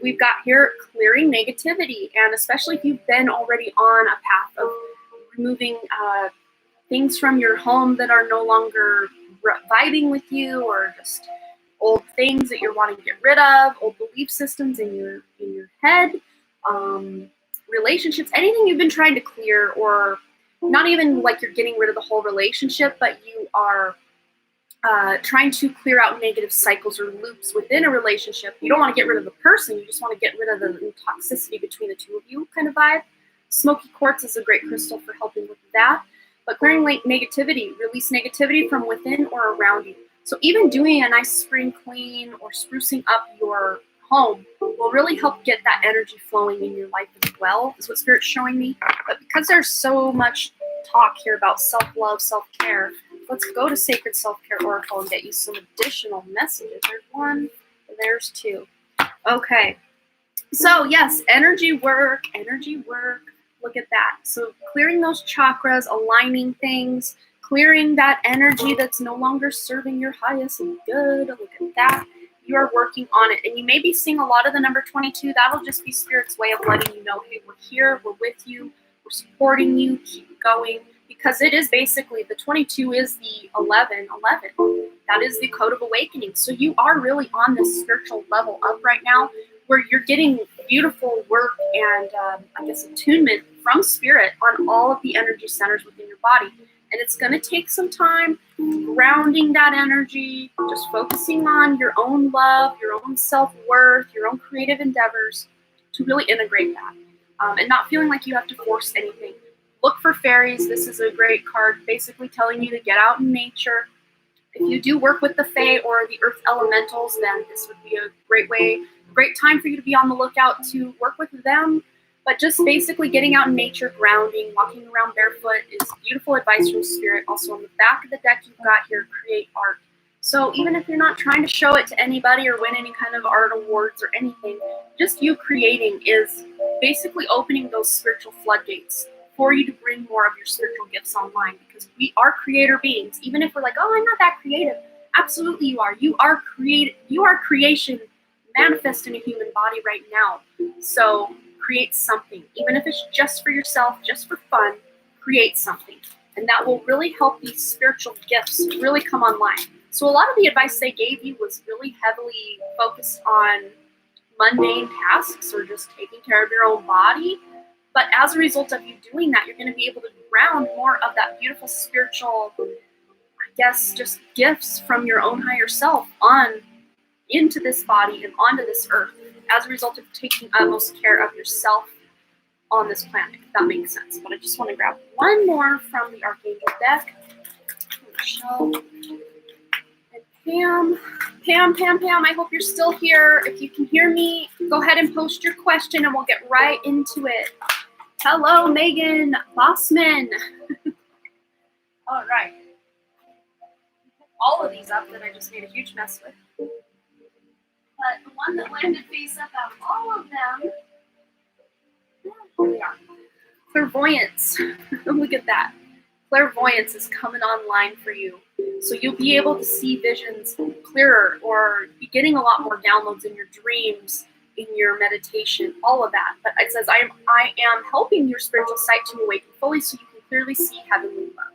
We've got here clearing negativity, and especially if you've been already on a path of removing things from your home that are no longer vibing with you, or just old things that you're wanting to get rid of, old belief systems in your head, relationships, anything you've been trying to clear, or not even like you're getting rid of the whole relationship, but you are trying to clear out negative cycles or loops within a relationship. You don't want to get rid of the person, you just want to get rid of the toxicity between the two of you kind of vibe. Smoky quartz is a great crystal for helping with that. But clearing negativity, release negativity from within or around you. So even doing a nice spring clean or sprucing up your home will really help get that energy flowing in your life as well, is what Spirit's showing me. But because there's so much talk here about self-love, self-care, let's go to Sacred Self-Care Oracle and get you some additional messages. There's one, there's two. Okay. So yes, energy work. Look at that. So clearing those chakras, aligning things, clearing that energy that's no longer serving your highest and good. Look at that. You are working on it. And you may be seeing a lot of the number 22. That'll just be Spirit's way of letting you know, hey, we're here, we're with you, we're supporting you, keep going. Because it is basically, the 22 is the 11. That is the code of awakening. So you are really on this spiritual level up right now, where you're getting beautiful work and I guess attunement from Spirit on all of the energy centers within your body. And it's going to take some time grounding that energy, just focusing on your own love, your own self-worth, your own creative endeavors to really integrate that. And not feeling like you have to force anything. Look for fairies. This is a great card basically telling you to get out in nature. If you do work with the Fae or the Earth Elementals, then this would be a great time for you to be on the lookout to work with them. But just basically getting out in nature, grounding, walking around barefoot is beautiful advice from Spirit. Also on the back of the deck you've got here, create art. So even if you're not trying to show it to anybody or win any kind of art awards or anything, just you creating is basically opening those spiritual floodgates for you to bring more of your spiritual gifts online, because we are creator beings. Even if we're like, oh, I'm not that creative. Absolutely you are. You are creation manifest in a human body right now. So create something. Even if it's just for yourself, just for fun, create something. And that will really help these spiritual gifts really come online. So a lot of the advice they gave you was really heavily focused on mundane tasks or just taking care of your own body. But as a result of you doing that, you're going to be able to ground more of that beautiful spiritual, I guess, just gifts from your own higher self on into this body and onto this earth as a result of taking utmost care of yourself on this planet, if that makes sense. But I just want to grab one more from the Archangel deck. Michelle and Pam, I hope you're still here. If you can hear me, go ahead and post your question and we'll get right into it. Hello, Megan Bossman. All right. All of these up that I just made a huge mess with. But the one that landed face up out of all of them, here we are. Clairvoyance. Look at that. Clairvoyance is coming online for you. So you'll be able to see visions clearer, or be getting a lot more downloads in your dreams, in your meditation, all of that. But it says, I am helping your spiritual sight to awaken fully so you can clearly see heavenly love.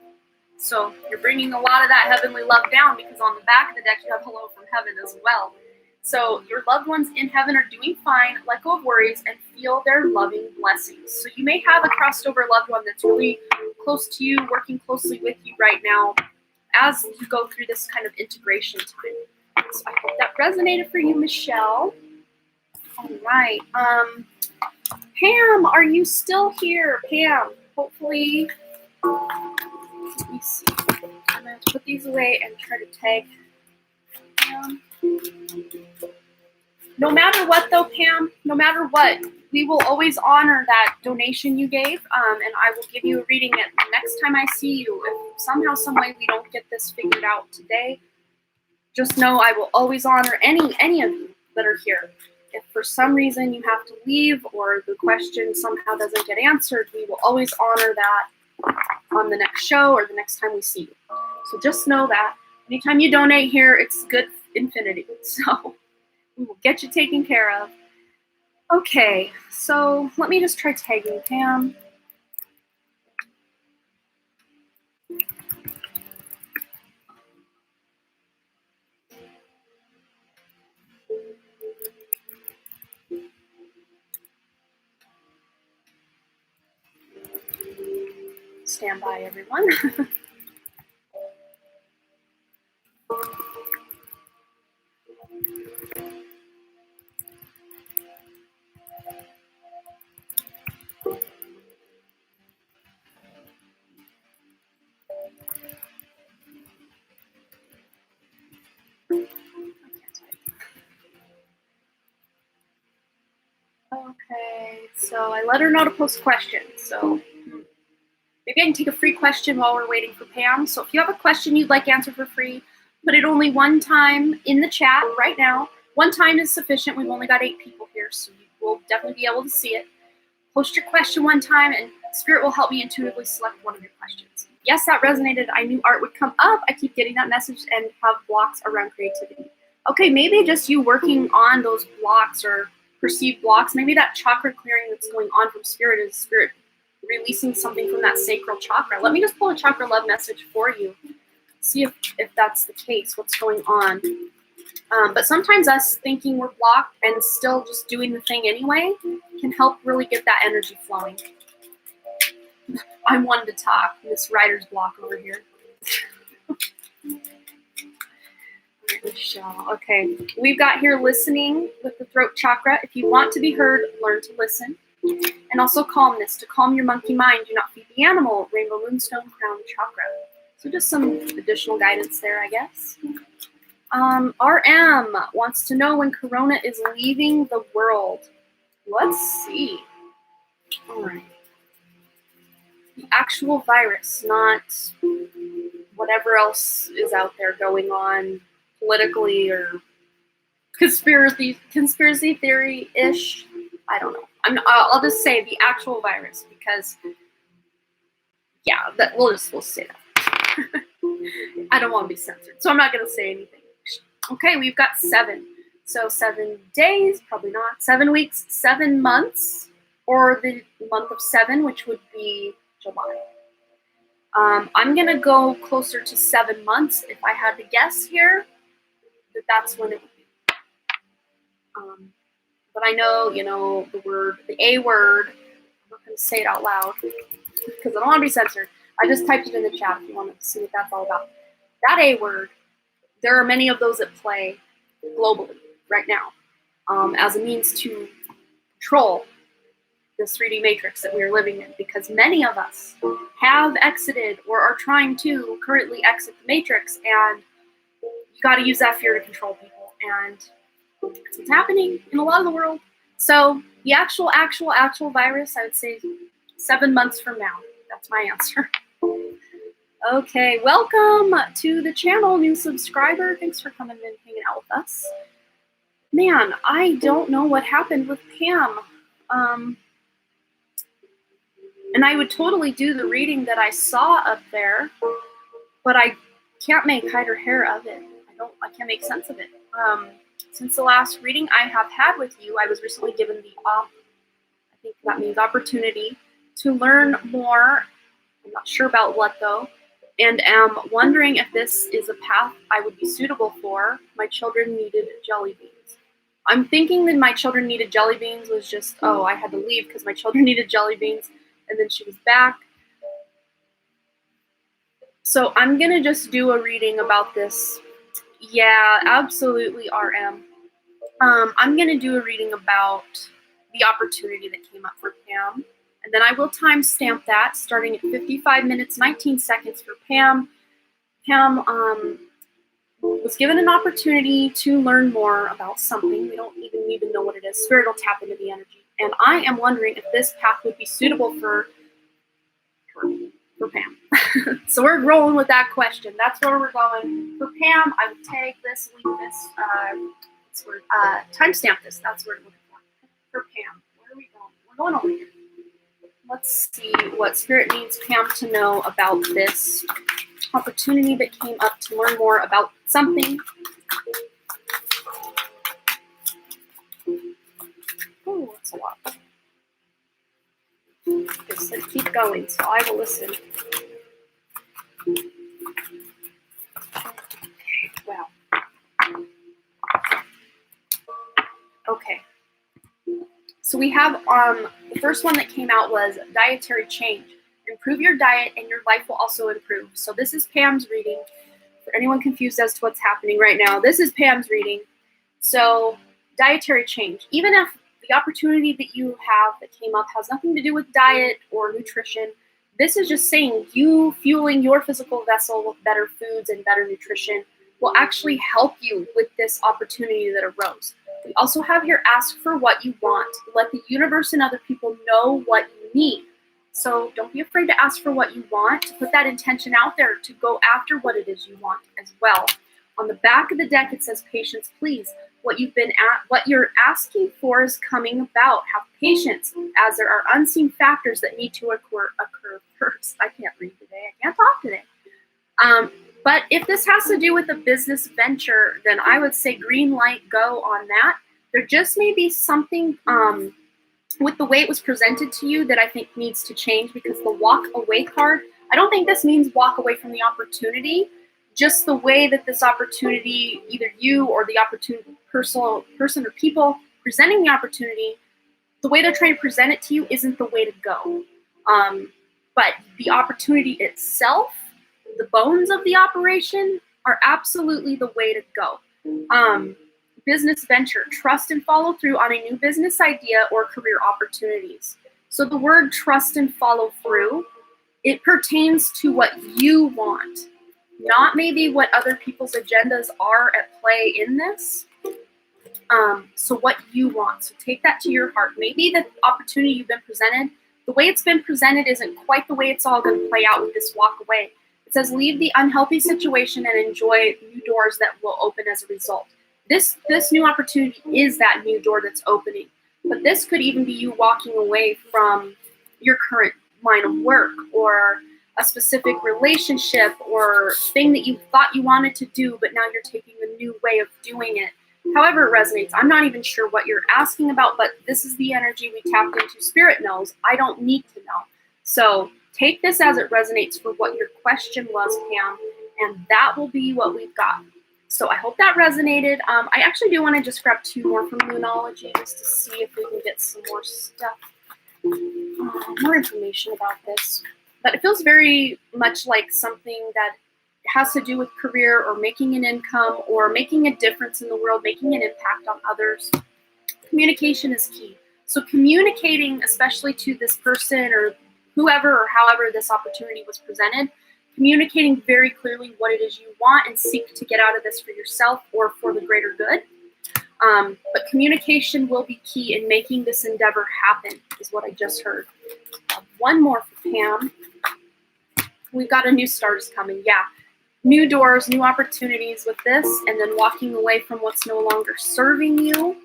So you're bringing a lot of that heavenly love down, because on the back of the deck you have hello from heaven as well. So your loved ones in heaven are doing fine. Let go of worries and feel their loving blessings. So you may have a crossed over loved one that's really close to you, working closely with you right now as you go through this kind of integration time. So I hope that resonated for you, Michelle. All right. Pam, are you still here? Pam, hopefully. Let me see. I'm going to put these away and try to tag Pam. No matter what, though, Pam, no matter what, we will always honor that donation you gave, and I will give you a reading the next time I see you. If somehow, some way we don't get this figured out today, just know I will always honor any of you that are here. If for some reason you have to leave or the question somehow doesn't get answered, we will always honor that on the next show or the next time we see you. So just know that anytime you donate here, it's good infinity. So we will get you taken care of. Okay, so let me just try tagging Pam. Stand by, everyone. Okay, so I let her know to post questions. So maybe I can take a free question while we're waiting for Pam. So if you have a question you'd like answered for free, put it only one time in the chat right now. One time is sufficient. We've only got 8 people here, so you will definitely be able to see it. Post your question one time, and Spirit will help me intuitively select one of your questions. Yes, that resonated. I knew art would come up. I keep getting that message and have blocks around creativity. Okay, maybe just you working on those blocks or perceived blocks. Maybe that chakra clearing that's going on from Spirit is Spirit releasing something from that sacral chakra. Let me just pull a chakra love message for you. See if that's the case, what's going on. But sometimes us thinking we're blocked and still just doing the thing anyway can help really get that energy flowing. I'm one to talk. This writer's block over here. Michelle. Okay, we've got here listening with the throat chakra. If you want to be heard, learn to listen. And also calmness, to calm your monkey mind. Do not feed the animal. Rainbow Moonstone Crown Chakra. So just some additional guidance there, I guess. RM wants to know when Corona is leaving the world. Let's see. All right. The actual virus, not whatever else is out there going on politically or conspiracy theory-ish. I don't know. I'll just say the actual virus because, yeah, we'll say that. I don't want to be censored, so I'm not going to say anything. Okay, we've got 7. So 7 days, probably not. 7 weeks, 7 months, or the month of 7, which would be July. I'm going to go closer to 7 months if I had to guess here, that's when it would be. But I know, the A word, I'm not going to say it out loud because I don't want to be censored. I just typed it in the chat if you want to see what that's all about. That A word, there are many of those at play globally right now as a means to control this 3D matrix that we are living in, because many of us have exited or are trying to currently exit the matrix, and you got to use that fear to control people, and it's happening in a lot of the world. So the actual virus, I would say 7 months from now. That's my answer. Okay, welcome to the channel, new subscriber. Thanks for coming and hanging out with us. Man, I don't know what happened with Pam. And I would totally do the reading that I saw up there, but I can't make hide or hair of it. I can't make sense of it. Since the last reading I have had with you, I was recently given the I think that means opportunity to learn more. I'm not sure about what though, and am wondering if this is a path I would be suitable for. My children needed jelly beans. I'm thinking that my children needed jelly beans was just, oh, I had to leave because my children needed jelly beans, and then she was back. So I'm going to just do a reading about this. Yeah, absolutely, RM. I'm going to do a reading about the opportunity that came up for Pam. And then I will timestamp that starting at 55 minutes, 19 seconds for Pam. Pam was given an opportunity to learn more about something. We don't even know what it is. Spirit will tap into the energy. And I am wondering if this path would be suitable for Pam. So we're rolling with that question. That's where we're going. For Pam, I would take this, leave this, timestamp this. That's where we're looking for. For Pam, where are we going? We're going over here. Let's see what Spirit needs Pam to know about this opportunity that came up to learn more about something. Oh, that's a lot. Just said keep going, so I will listen. Wow. Okay. So we have the first one that came out was dietary change. Improve your diet and your life will also improve. So this is Pam's reading. For anyone confused as to what's happening right now, this is Pam's reading. So dietary change. Even if the opportunity that you have that came up has nothing to do with diet or nutrition, this is just saying you fueling your physical vessel with better foods and better nutrition will actually help you with this opportunity that arose. We also have here ask for what you want. Let the universe and other people know what you need. So don't be afraid to ask for what you want, to put that intention out there, to go after what it is you want as well. On the back of the deck, it says, patience, please. What you're asking for is coming about. Have patience, as there are unseen factors that need to occur first. I can't read today. I can't talk today. But if this has to do with a business venture, then I would say green light, go on that. There just may be something with the way it was presented to you that I think needs to change, because the walk away card, I don't think this means walk away from the opportunity. Just the way that this opportunity, either you or the opportunity person or people presenting the opportunity, the way they're trying to present it to you isn't the way to go. But the opportunity itself, the bones of the operation, are absolutely the way to go. Business venture, trust and follow through on a new business idea or career opportunities. So the word trust and follow through, it pertains to what you want, not maybe what other people's agendas are at play in this. So what you want. So take that to your heart. Maybe the opportunity you've been presented, the way it's been presented isn't quite the way it's all going to play out with this walk away. It says leave the unhealthy situation and enjoy new doors that will open as a result. This new opportunity is that new door that's opening. But this could even be you walking away from your current line of work or a specific relationship or thing that you thought you wanted to do, but now you're taking a new way of doing it. However it resonates, I'm not even sure what you're asking about, but this is the energy we tapped into. Spirit knows. I don't need to know. So take this as it resonates for what your question was, Pam, and that will be what we've got. So I hope that resonated. I actually do want to just grab 2 more from Moonology just to see if we can get some more stuff, more information about this. But it feels very much like something that has to do with career or making an income or making a difference in the world, making an impact on others. Communication is key. So communicating, especially to this person or whoever or however this opportunity was presented, communicating very clearly what it is you want and seek to get out of this for yourself or for the greater good. But communication will be key in making this endeavor happen, is what I just heard. One more for Pam. We've got a new start is coming. Yeah. New doors, new opportunities with this, and then walking away from what's no longer serving you.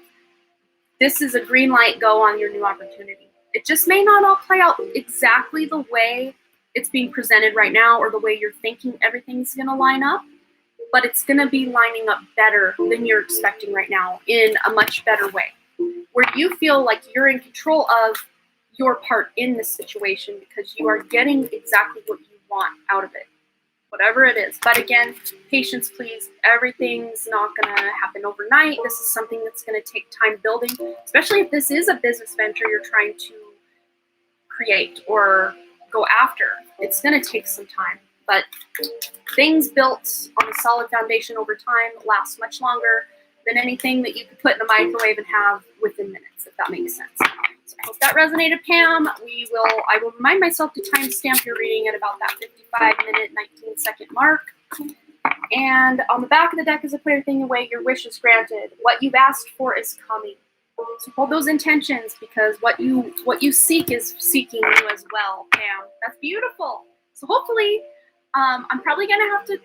This is a green light, go on your new opportunity. It just may not all play out exactly the way it's being presented right now or the way you're thinking everything's going to line up, but it's going to be lining up better than you're expecting right now in a much better way, where you feel like you're in control of your part in this situation because you are getting exactly what you want out of it, whatever it is. But again, patience, please. Everything's not going to happen overnight. This is something that's going to take time building, especially if this is a business venture you're trying to create or go after. It's going to take some time, but things built on a solid foundation over time last much longer than anything that you could put in the microwave and have within minutes, if that makes sense. So I hope that resonated, Pam. I will remind myself to timestamp your reading at about that 55-minute, 19-second mark. And on the back of the deck is a put everything away, your wish is granted. What you've asked for is coming. So hold those intentions, because what you seek is seeking you as well, Pam. That's beautiful. So hopefully, I'm probably going to have to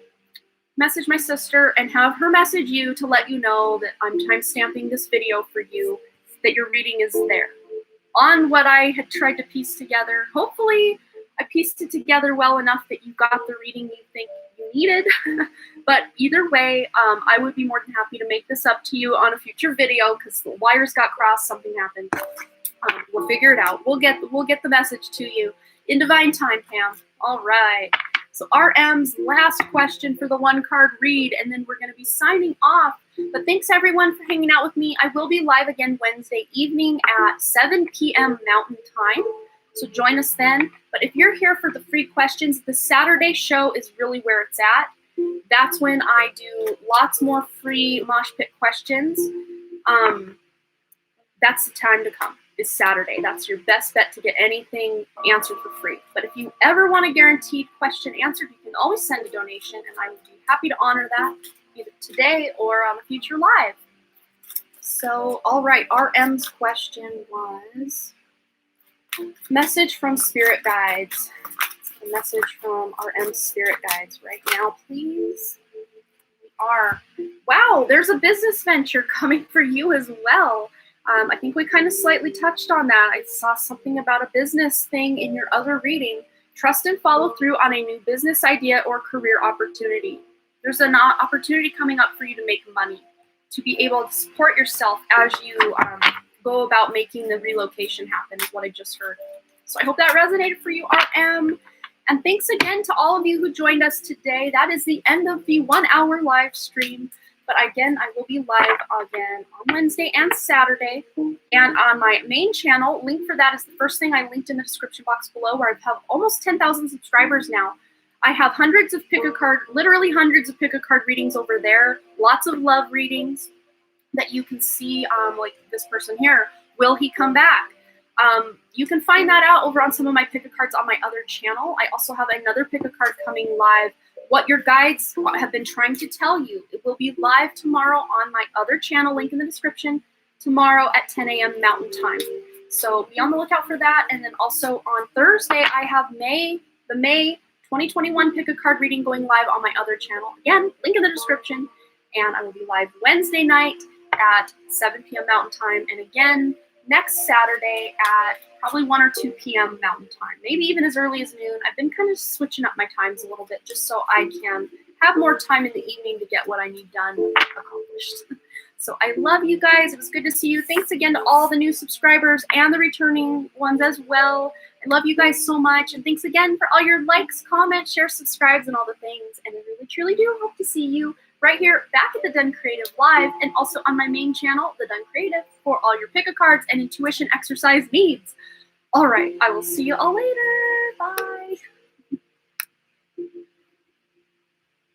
message my sister and have her message you to let you know that I'm timestamping this video for you, that your reading is there. On what I had tried to piece together, hopefully I pieced it together well enough that you got the reading you think you needed. But either way, I would be more than happy to make this up to you on a future video, because the wires got crossed, something happened. We'll figure it out. We'll get the message to you in divine time, Pam. All right. So RM's last question for the one card read, and then we're going to be signing off. But thanks everyone for hanging out with me. I will be live again Wednesday evening at 7 p.m. Mountain Time. So join us then. But if you're here for the free questions, the Saturday show is really where it's at. That's when I do lots more free mosh pit questions. That's the time to come, is Saturday. That's your best bet to get anything answered for free. But if you ever want a guaranteed question answered, you can always send a donation, and I would be happy to honor that either today or on a future live. So, all right, RM's question was, message from spirit guides. A message from RM's spirit guides right now, please. We are. Wow, there's a business venture coming for you as well. I think we kind of slightly touched on that. I saw something about a business thing in your other reading. Trust and follow through on a new business idea or career opportunity. There's an opportunity coming up for you to make money, to be able to support yourself as you go about making the relocation happen, is what I just heard. So I hope that resonated for you, RM. And thanks again to all of you who joined us today. That is the end of the 1 hour live stream. But again, I will be live again on Wednesday and Saturday. And on my main channel, link for that is the first thing I linked in the description box below, where I have almost 10,000 subscribers now. I have hundreds of pick-a-card, literally hundreds of pick-a-card readings over there. Lots of love readings that you can see, like this person here. Will he come back? You can find that out over on some of my pick-a-cards on my other channel. I also have another pick-a-card coming live, what your guides have been trying to tell you. It will be live tomorrow on my other channel, link in the description, tomorrow at 10 a.m. Mountain Time. So be on the lookout for that. And then also on Thursday, I have the May 2021 pick-a-card reading going live on my other channel. Again, link in the description. And I will be live Wednesday night at 7 p.m. Mountain Time. And again, next Saturday at probably 1 or 2 p.m. Mountain Time, maybe even as early as noon. I've been kind of switching up my times a little bit just so I can have more time in the evening to get what I need done accomplished. So I love you guys. It was good to see you. Thanks again to all the new subscribers and the returning ones as well. I love you guys so much. And thanks again for all your likes, comments, shares, subscribes, and all the things. And I really, truly do hope to see you right here back at the Done Creative Live, and also on my main channel, The Done Creative, for all your pick-a-cards and intuition exercise needs. All right, I will see you all later.